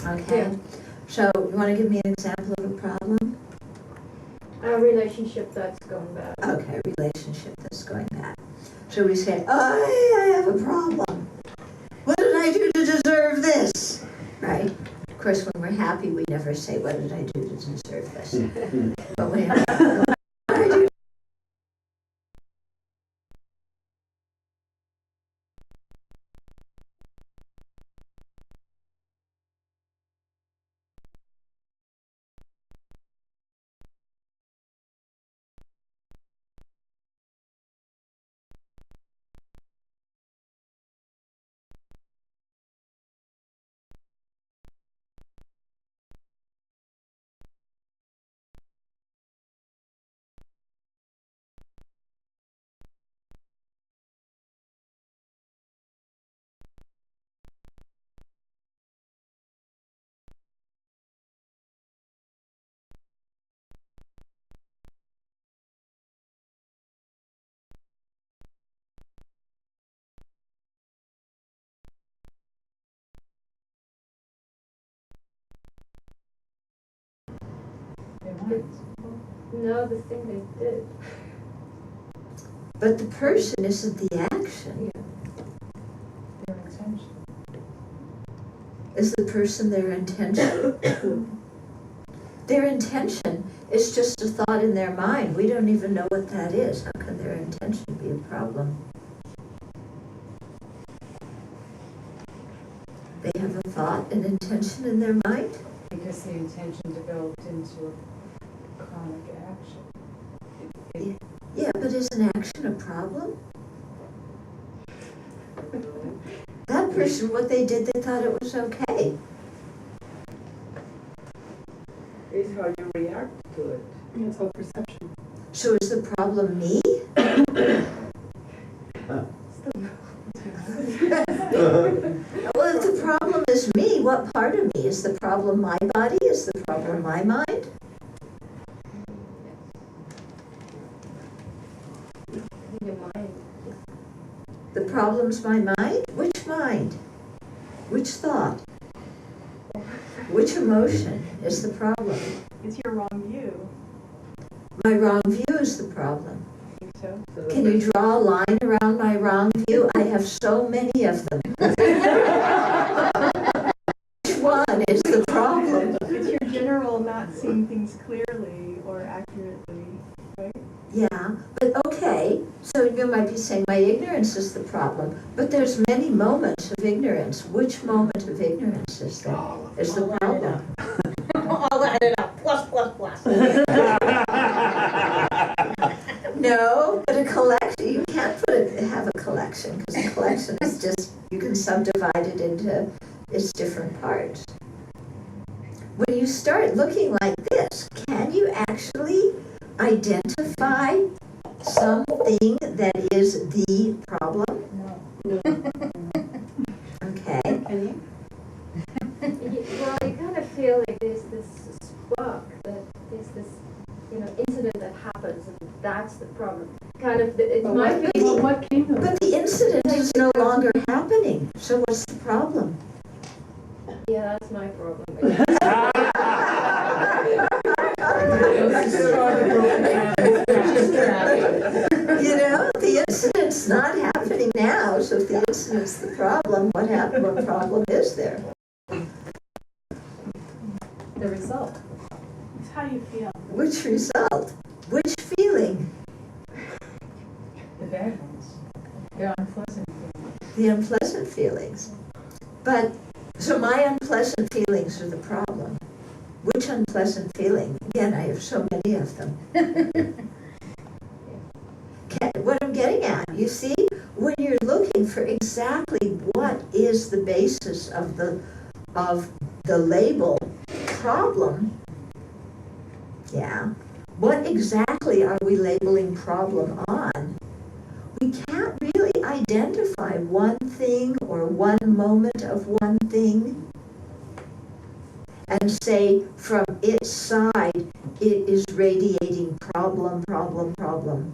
Okay? Yeah. So, you want to give me an example of a problem? A relationship that's going bad. Okay, relationship that's going bad. So we say, I have a problem. What did I do to deserve this? Right? Of course, when we're happy, we never say, what did I do to deserve this? But when what did I do? No, the thing they did. But the person isn't the action. Their intention. Is the person their intention? Their intention is just a thought in their mind. We don't even know what that is. How can their intention be a problem? They have a thought, an intention in their mind? Because the intention developed into a chronic action. Yeah, but is an action a problem? That person, what they did, they thought it was okay. Is how you react to it. It's all perception. So is the problem me? Well, if the problem is me, what part of me? Is the problem my body? Is the problem my mind? Your mind. The problem's my mind? Which mind? Which thought? Which emotion is the problem? It's your wrong view. My wrong view is the problem. I think so. So the Can you draw a line around my wrong view? I have so many of them. Which one is the problem? It's your general not seeing things clearly or accurately, right? Yeah, but okay, so you might be saying my ignorance is the problem, but there's many moments of ignorance. Which moment of ignorance is there? Is the problem? I'll add it up. Plus, plus, plus. No, but a collection, you can't have a collection, because a collection is just, you can subdivide it into its different parts. When you start looking like this, can you actually identify something that is the problem? No. Okay. Can you? Well, you kind of feel like there's this spark, that there's this, incident that happens, and that's the problem. Kind of, it's But my what, feeling. what came of it? But the incident is no longer happening, so what's the problem? Yeah, that's my problem. You know, the incident's not happening now, so if the incident's the problem, what problem is there? The result. It's how you feel. Which result? Which feeling? The bad ones. The unpleasant feelings. The unpleasant feelings. But, so my unpleasant feelings are the problem. Which unpleasant feeling? Again, I have so many of them. What I'm getting at, you see, when you're looking for exactly what is the basis of the label problem, yeah, what exactly are we labeling problem on? We can't really identify one thing or one moment of one thing and say from its side it is radiating problem, problem, problem.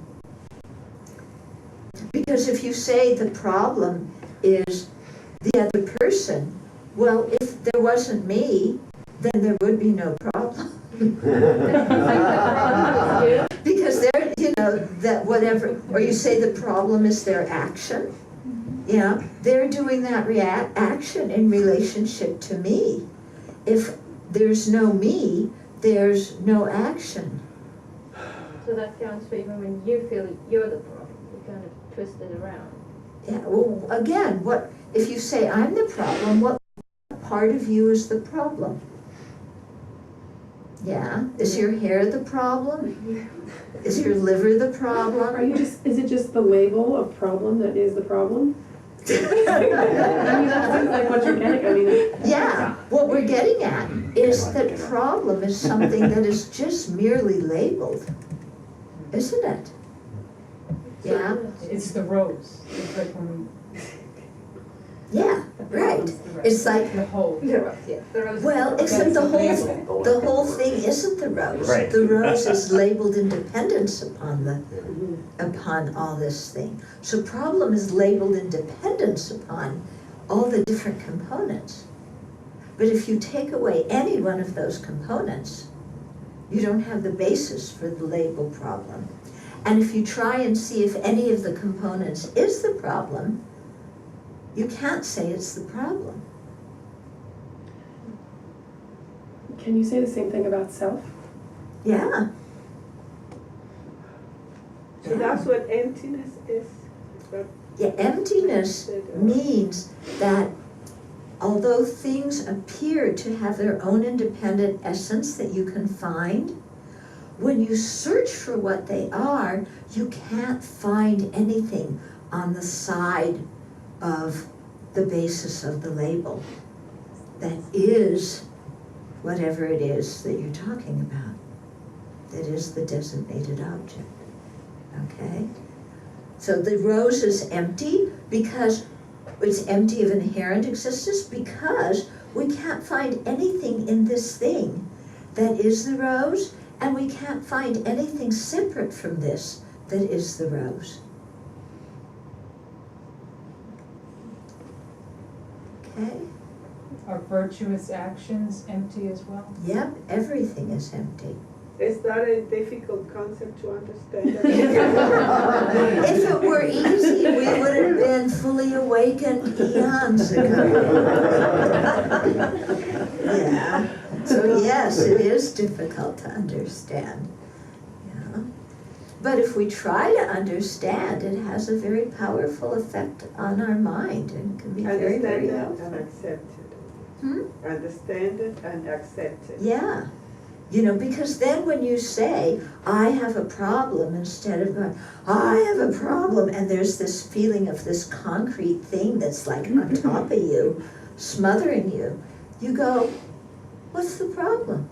Because if you say the problem is the other person, well, if there wasn't me, then there would be no problem. Because they're, you know, that whatever, or you say the problem is their action, yeah, they're doing that action in relationship to me. If there's no me, there's no action. So that counts for even when you feel you're the problem, you kind of twist it around. Yeah, well, again, what, if you say I'm the problem, what part of you is the problem? Yeah, is your hair the problem? Is your liver the problem? Is it just the label of problem that is the problem? I mean, that's like what you're getting, I mean. Yeah, what we're getting at is that problem is something that is just merely labeled, isn't it? Yeah, It's the rose. It's like when yeah, right. It's like, the whole. well, except the whole thing isn't the rose. Right. The rose is labeled in dependence upon all this thing. So problem is labeled in dependence upon all the different components. But if you take away any one of those components, you don't have the basis for the label problem. And if you try and see if any of the components is the problem, you can't say it's the problem. Can you say the same thing about self? Yeah. So that's what emptiness is. But Yeah, emptiness means that although things appear to have their own independent essence that you can find, when you search for what they are, you can't find anything on the side of the basis of the label that is whatever it is that you're talking about, that is the designated object, okay? So the rose is empty because it's empty of inherent existence because we can't find anything in this thing that is the rose, and we can't find anything separate from this that is the rose. Okay? Are virtuous actions empty as well? Yep, everything is empty. is that a difficult concept to understand? If it were easy, we would have been fully awakened eons ago. Yeah, so yes, it is difficult to understand. Yeah. But if we try to understand, it has a very powerful effect on our mind and can be very, very Understand it helpful. and accept it. Hmm? Understand it and accept it. Yeah, you know, because then when you say, I have a problem, instead of going, I have a problem, and there's this feeling of this concrete thing that's like on top of you, smothering you, you go, what's the problem?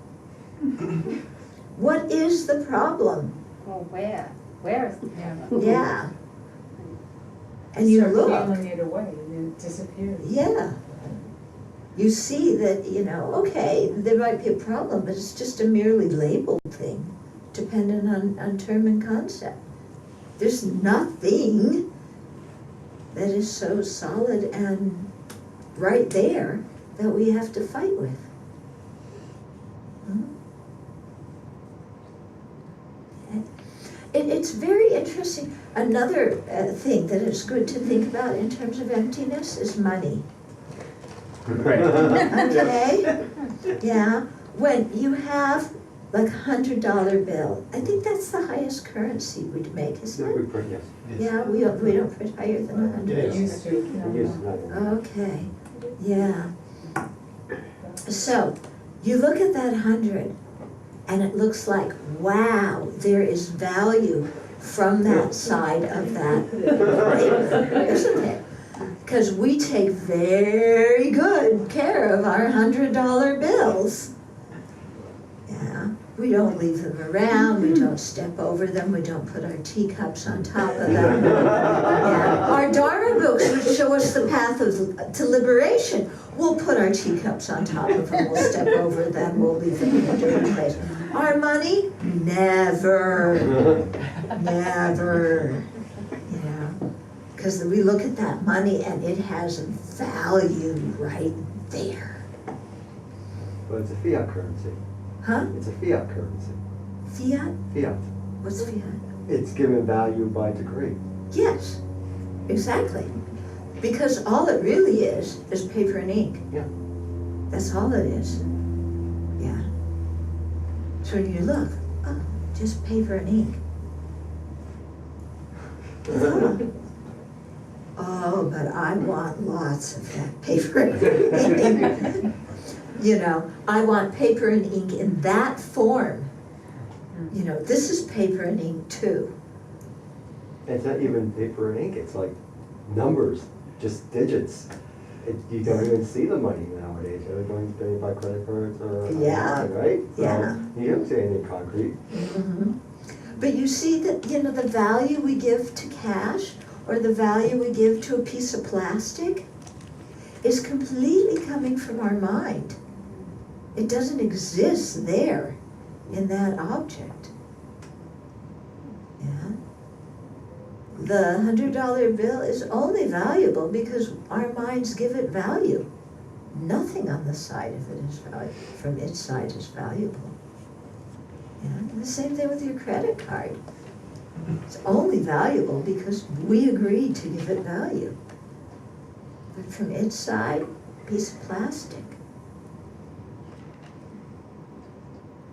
What is the problem? Well, where? Where is the problem? Yeah. And you Start look, feeling it away and then it disappears. yeah. You see that, you know, okay, there might be a problem, but it's just a merely labeled thing, dependent on term and concept. There's nothing that is so solid and right there that we have to fight with. Hmm? It's very interesting. Another thing that is good to think about in terms of emptiness is money. Right. Okay? Yeah, when you have like $100 bill, I think that's the highest currency we'd make, isn't it? Yes. Yeah, we don't print higher than 100. Yes. Used to. Yes. Okay, Yeah. So, you look at that 100, and it looks like, wow, there is value from that side of that, isn't it? Because we take very good care of our $100 bills. Yeah, we don't leave them around, we don't step over them, we don't put our teacups on top of them. Yeah. Our Dharma books would show us the path to liberation. We'll put our teacups on top of them, we'll step over them, we'll leave them in a different place. Our money, never, never. Because we look at that money and it has value right there. But it's a fiat currency. Huh? It's a fiat currency. Fiat? Fiat. What's fiat? It's given value by decree. Yes, exactly. Because all it really is paper and ink. Yeah. That's all it is. Yeah. So when you look, oh, just paper and ink. Oh. Oh, but I want lots of that paper and ink. You know, I want paper and ink in that form. You know, this is paper and ink too. It's not even paper and ink, it's like numbers, just digits. You don't even see the money nowadays. Everyone's paying by credit cards or Yeah. online, right? So Yeah. you don't see anything concrete. Mhm. But you see that, you know, the value we give to cash or the value we give to a piece of plastic is completely coming from our mind. It doesn't exist there in that object. Yeah. The $100 bill is only valuable because our minds give it value. Nothing on the side of it is valuable, from its side is valuable. Yeah. And the same thing with your credit card. It's only valuable because we agreed to give it value. But from its side, a piece of plastic.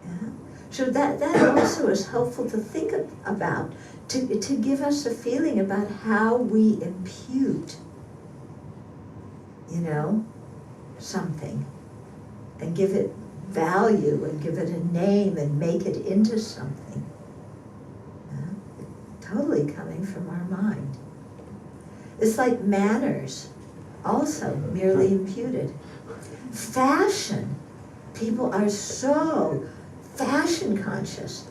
Yeah. So that also is helpful to think about, to give us a feeling about how we impute, you know, something, and give it value and give it a name and make it into something. Totally coming from our mind. It's like manners, also merely imputed. Fashion, people are so fashion conscious.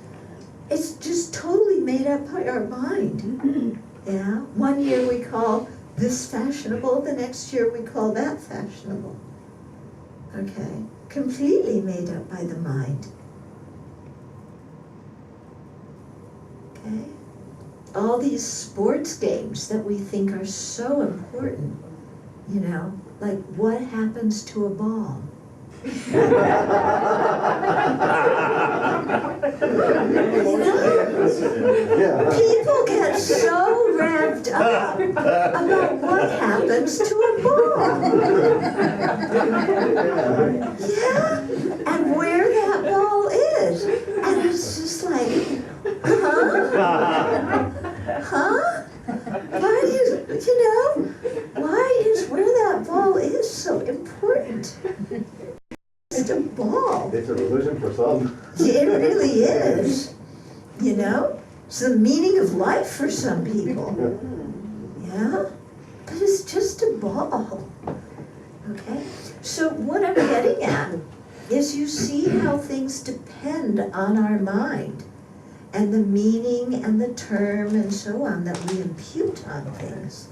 It's just totally made up by our mind. Yeah, one year we call this fashionable, the next year we call that fashionable. Okay, completely made up by the mind. Okay. All these sports games that we think are so important, you know, like what happens to a ball? You know? People get so revved up about what happens to a ball. Yeah, and where that ball is. And it's just like, huh? Huh? Why is, you know, why is where that ball is so important? It's a ball. It's a religion for some. It really is. You know? It's the meaning of life for some people. Yeah? But it's just a ball. Okay? So what I'm getting at is you see how things depend on our mind and the meaning and the term and so on that we impute on things.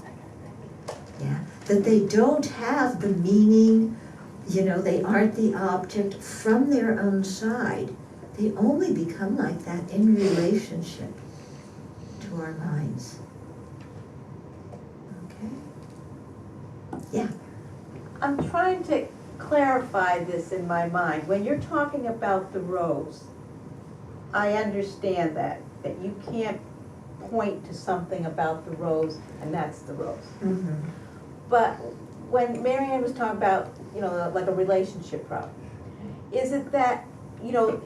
Yeah? That they don't have the meaning, you know, they aren't the object from their own side. They only become like that in relationship to our minds. Okay? Yeah. I'm trying to clarify this in my mind. When you're talking about the rose, I understand that you can't point to something about the rose and that's the rose. Mm-hmm. But when Marianne was talking about, you know, like a relationship problem, is it that, you know,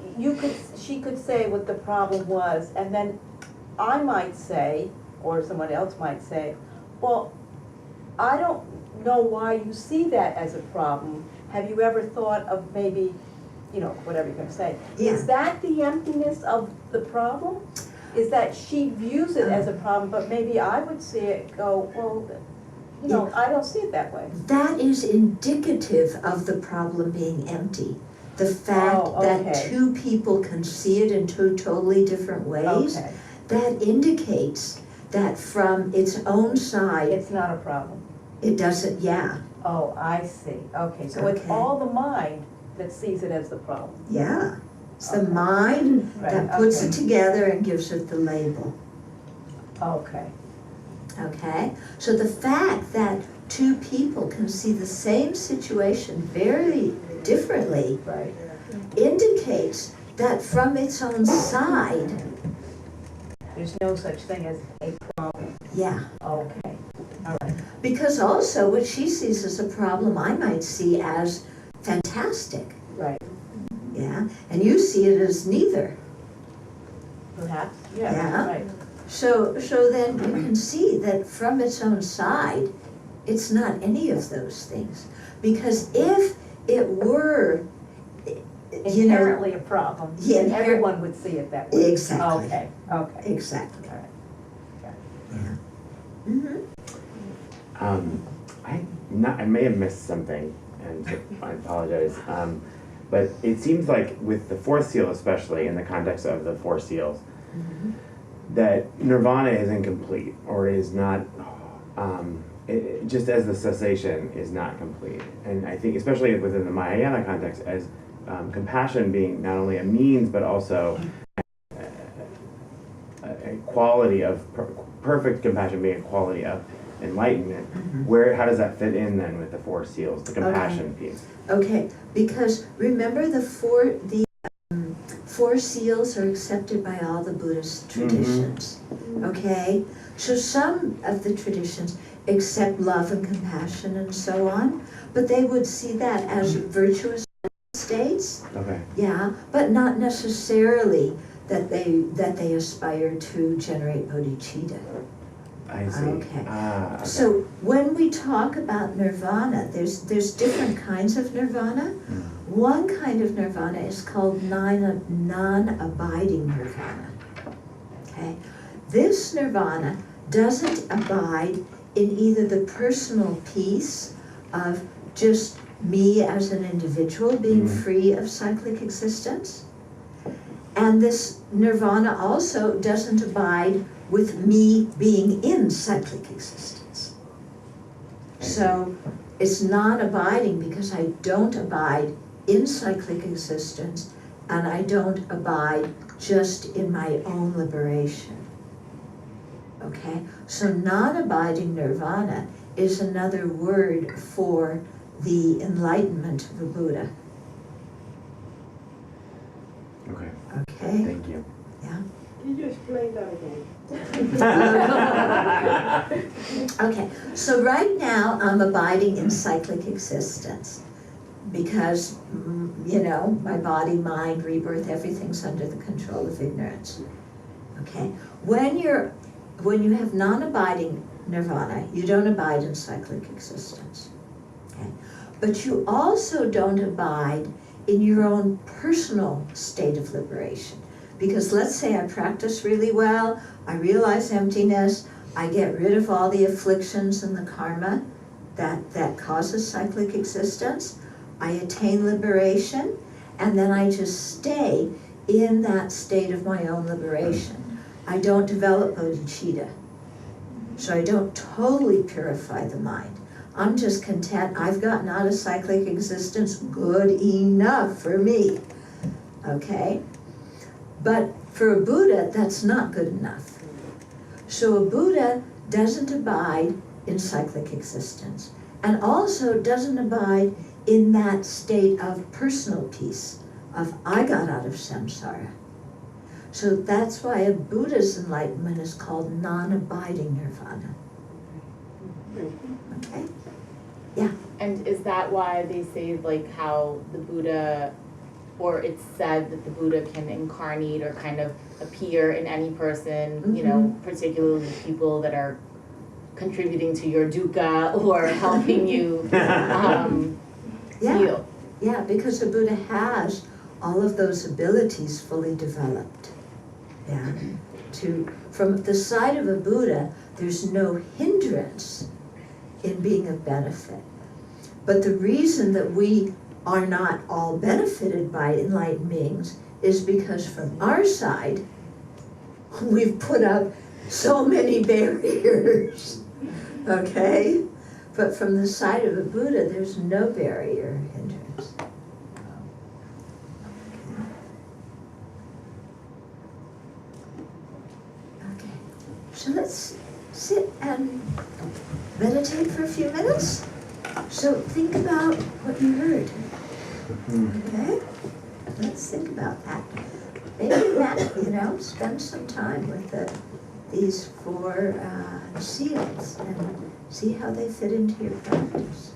she could say what the problem was, and then I might say, or someone else might say, well, I don't know why you see that as a problem, have you ever thought of maybe, you know, whatever you're gonna say? Yeah. Is that the emptiness of the problem? Is that she views it as a problem, but maybe I would see it, go, well, you know, I don't see it that way. That is indicative of the problem being empty. The fact Oh, that okay. two people can see it in two totally different ways, Okay, that indicates that from its own side, it's not a problem. it doesn't, yeah, Oh, I see, okay, so it's Okay. all the mind that sees it as the problem. yeah. It's the Okay. mind Right, that puts okay. it together and gives it the label, Okay, okay? So the fact that two people can see the same situation very differently right, indicates that from its own side, there's no such thing as a problem. yeah. Okay, all right, Because also what she sees as a problem, I might see as fantastic, right, yeah? And you see it as neither. perhaps, Yeah. yeah, right. So then you can see that from its own side, it's not any of those things. Because if it were, you know, Inherently a problem, Yeah, and inher- everyone would see it that way. Exactly. Okay, okay. exactly, All right. yeah. Mm-hmm. I may have missed something, and I apologize. But it seems like with the fourth seal, especially in the context of the four seals, Mm-hmm. that nirvana is incomplete or is not, just as the cessation is not complete. And I think, especially within the Mahayana context, as compassion being not only a means but also a quality of perfect compassion being a quality of enlightenment. How does that fit in then with the four seals, the compassion piece? Okay, because remember the four seals are accepted by all the Buddhist traditions, okay? So some of the traditions accept love and compassion and so on, but they would see that as virtuous states, Okay. yeah, but not necessarily that they aspire to generate bodhicitta. I see. Okay. Okay. So when we talk about nirvana, there's different kinds of nirvana. One kind of nirvana is called non-abiding nirvana. Okay? This nirvana doesn't abide in either the personal peace of just me as an individual being free of cyclic existence, and this nirvana also doesn't abide with me being in cyclic existence. So it's non-abiding because I don't abide in cyclic existence and I don't abide just in my own liberation. Okay? So non-abiding nirvana is another word for the enlightenment of the Buddha. Okay. Okay? Thank you. Yeah? Can you explain that again? Okay, so right now I'm abiding in cyclic existence because, you know, my body, mind, rebirth, everything's under the control of ignorance. Okay, when you have non-abiding nirvana, you don't abide in cyclic existence. Okay, but you also don't abide in your own personal state of liberation. Because let's say I practice really well, I realize emptiness, I get rid of all the afflictions and the karma that causes cyclic existence, I attain liberation, and then I just stay in that state of my own liberation. I don't develop bodhicitta. So I don't totally purify the mind. I'm just content, I've gotten out of cyclic existence, good enough for me, okay? But for a Buddha, that's not good enough. So a Buddha doesn't abide in cyclic existence and also doesn't abide in that state of personal peace, of I got out of samsara. So that's why a Buddha's enlightenment is called non-abiding nirvana. Okay? Yeah. And is that why they say like how the Buddha, or it's said that the Buddha can incarnate or kind of appear in any person, you know, particularly people that are contributing to your dukkha or helping you Yeah. heal. Yeah, because the Buddha has all of those abilities fully developed. Yeah. From the side of a Buddha, there's no hindrance in being of benefit. But the reason that we are not all benefited by enlightened beings is because from our side, we've put up so many barriers, okay? But from the side of a Buddha, there's no barrier or hindrance. Okay, so let's sit and meditate for a few minutes. So think about what you heard, okay? Let's think about that. Maybe spend some time with these 4 seals and see how they fit into your practice.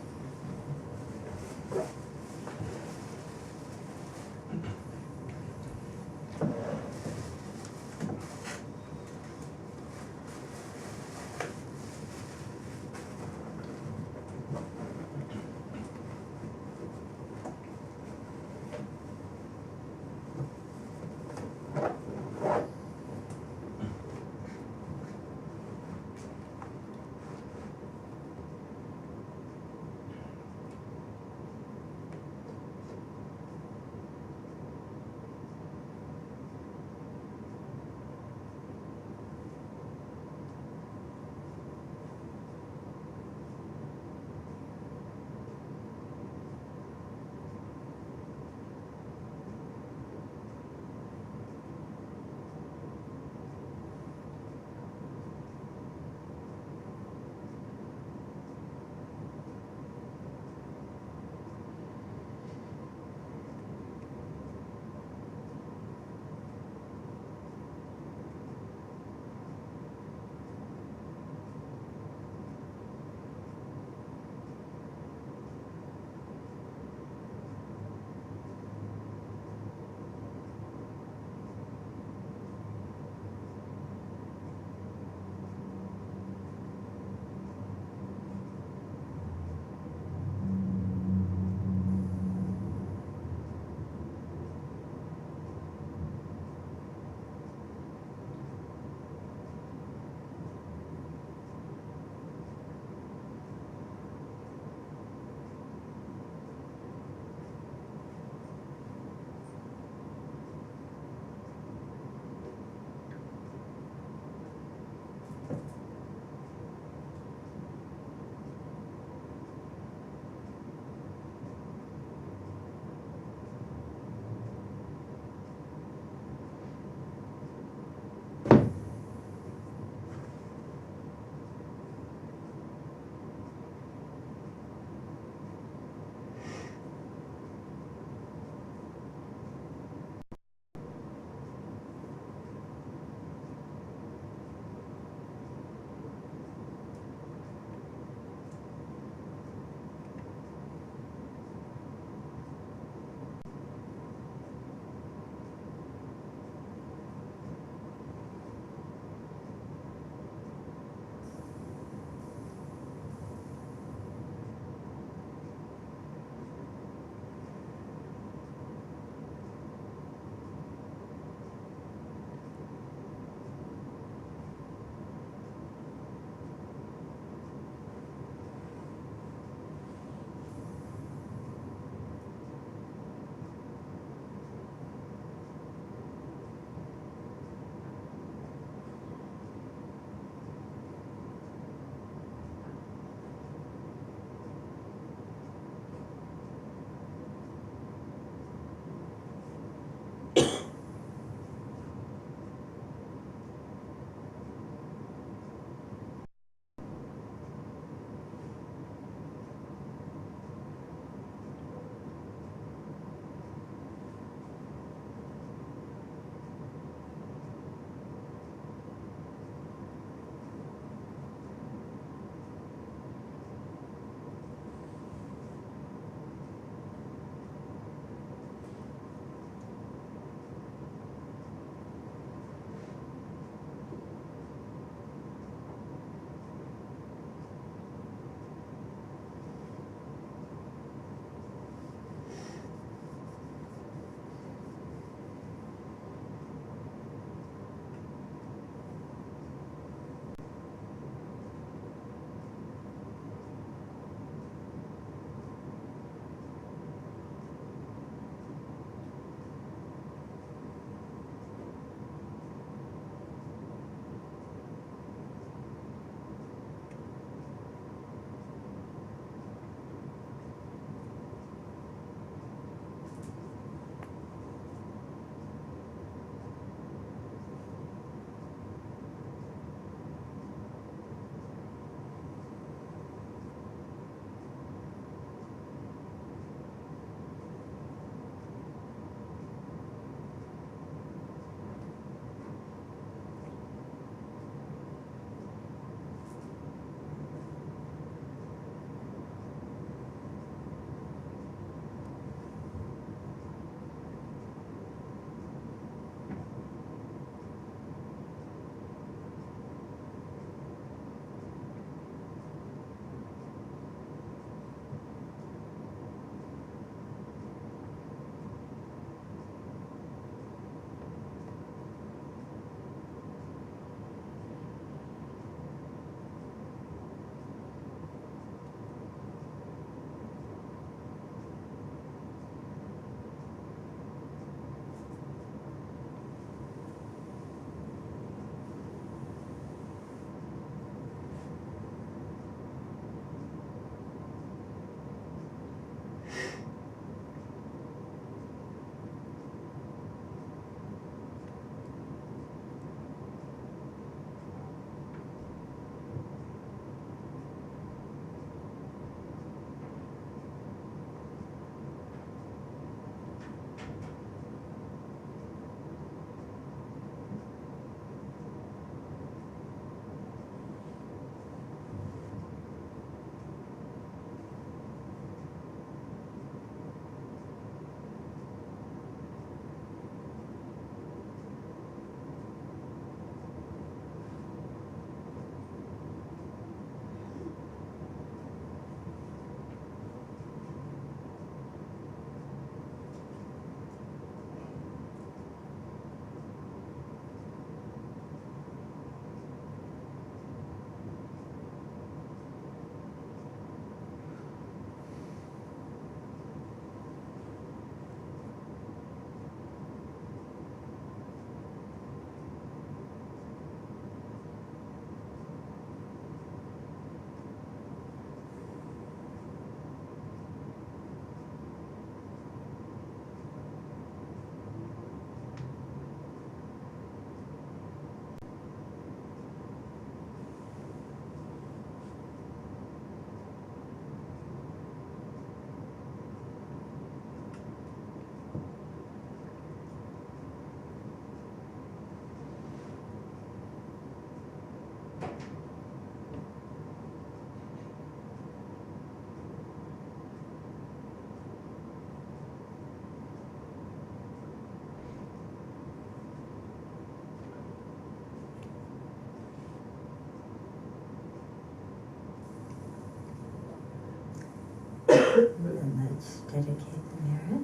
And let's dedicate the merit.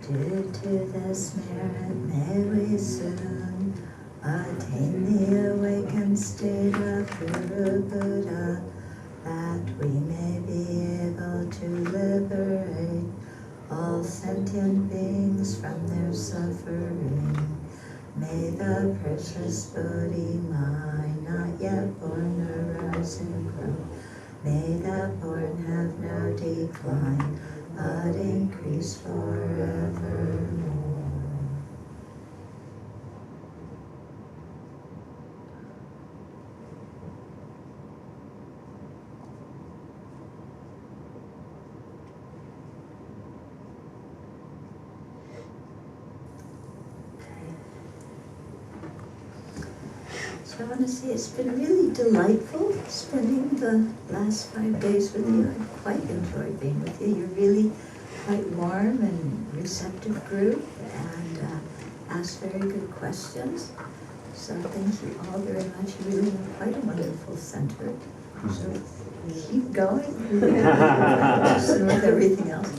Due to this merit, may we soon attain the awakened state of Kurukulla, that we may be able to liberate all sentient beings from their suffering. May the precious Bodhi mind, not yet born, arise and grow. May the born have no decline, but increase forevermore. So I want to say it's been really delightful spending the last 5 days with you. I quite enjoyed being with you. You're really quite warm and receptive group, and asked very good questions. So thank you all very much. You really have quite a wonderful center. So keep going. Just with everything else.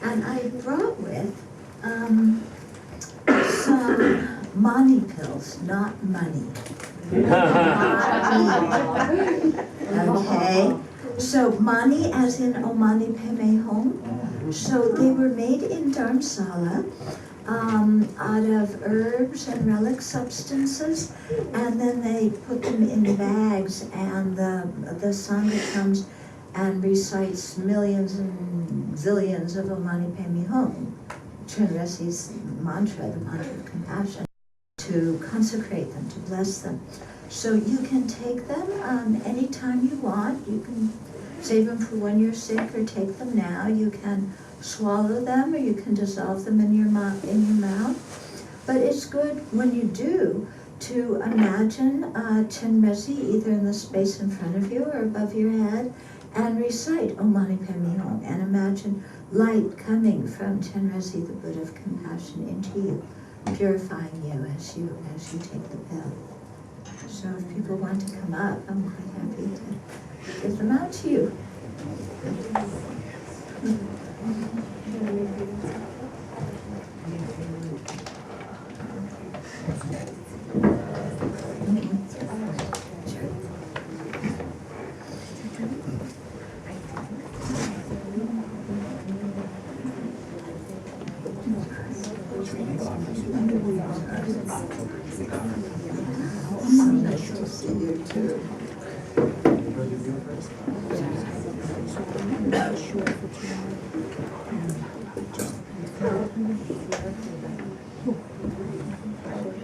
And I brought with some mani pills, not money. Okay, so mani as in Omani Peme Home. So they were made in Dharamsala out of herbs and relic substances, and then they put them in bags, and the Sangha comes and recites millions and zillions of Omani Peme Home, Chenrezig's mantra, the mantra of compassion, to consecrate them, to bless them. So you can take them anytime you want. You can save them for when you're sick, or take them now. You can swallow them, or you can dissolve them in your mouth. But it's good when you do to imagine Chenrezig either in the space in front of you or above your head, and recite Om Mani Padme Hum, and imagine light coming from Chenrezig, the Buddha of compassion, into you, purifying you as you take the pill. So if people want to come up, I'm quite happy to give them out to you. Nice to see you too.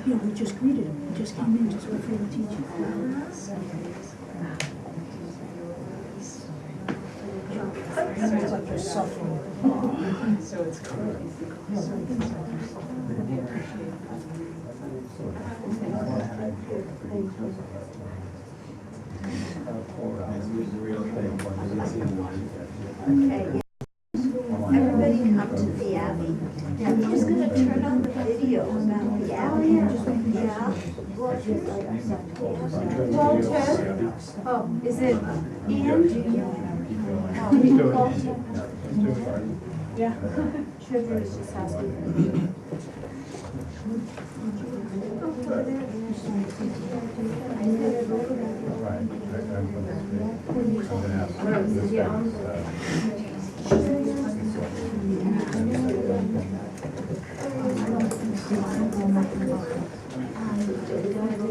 Yeah, we just greeted him. We just came in just before the teaching. Sounds like you're suffering. So it's Okay, everybody come to the Abbey. I'm just going to turn on the video about the Abbey. Yeah. Walter. Oh, is it Ian? Yeah. Trevor is just asking.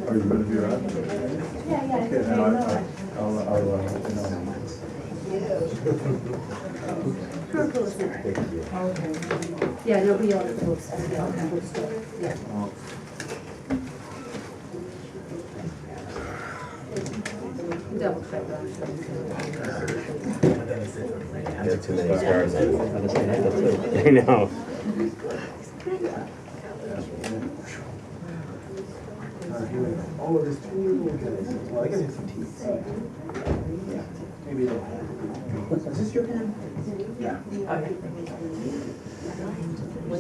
Are you going to be around? Yeah. Okay, then I'll let you know. Kurukulla's there. Yeah, they'll be on the books. Yeah. Double check. There are too many stars on it. I know. Oh, there's 2 little guys. Well, I gotta get some teeth. Maybe they'll have. Is this your pen? Yeah.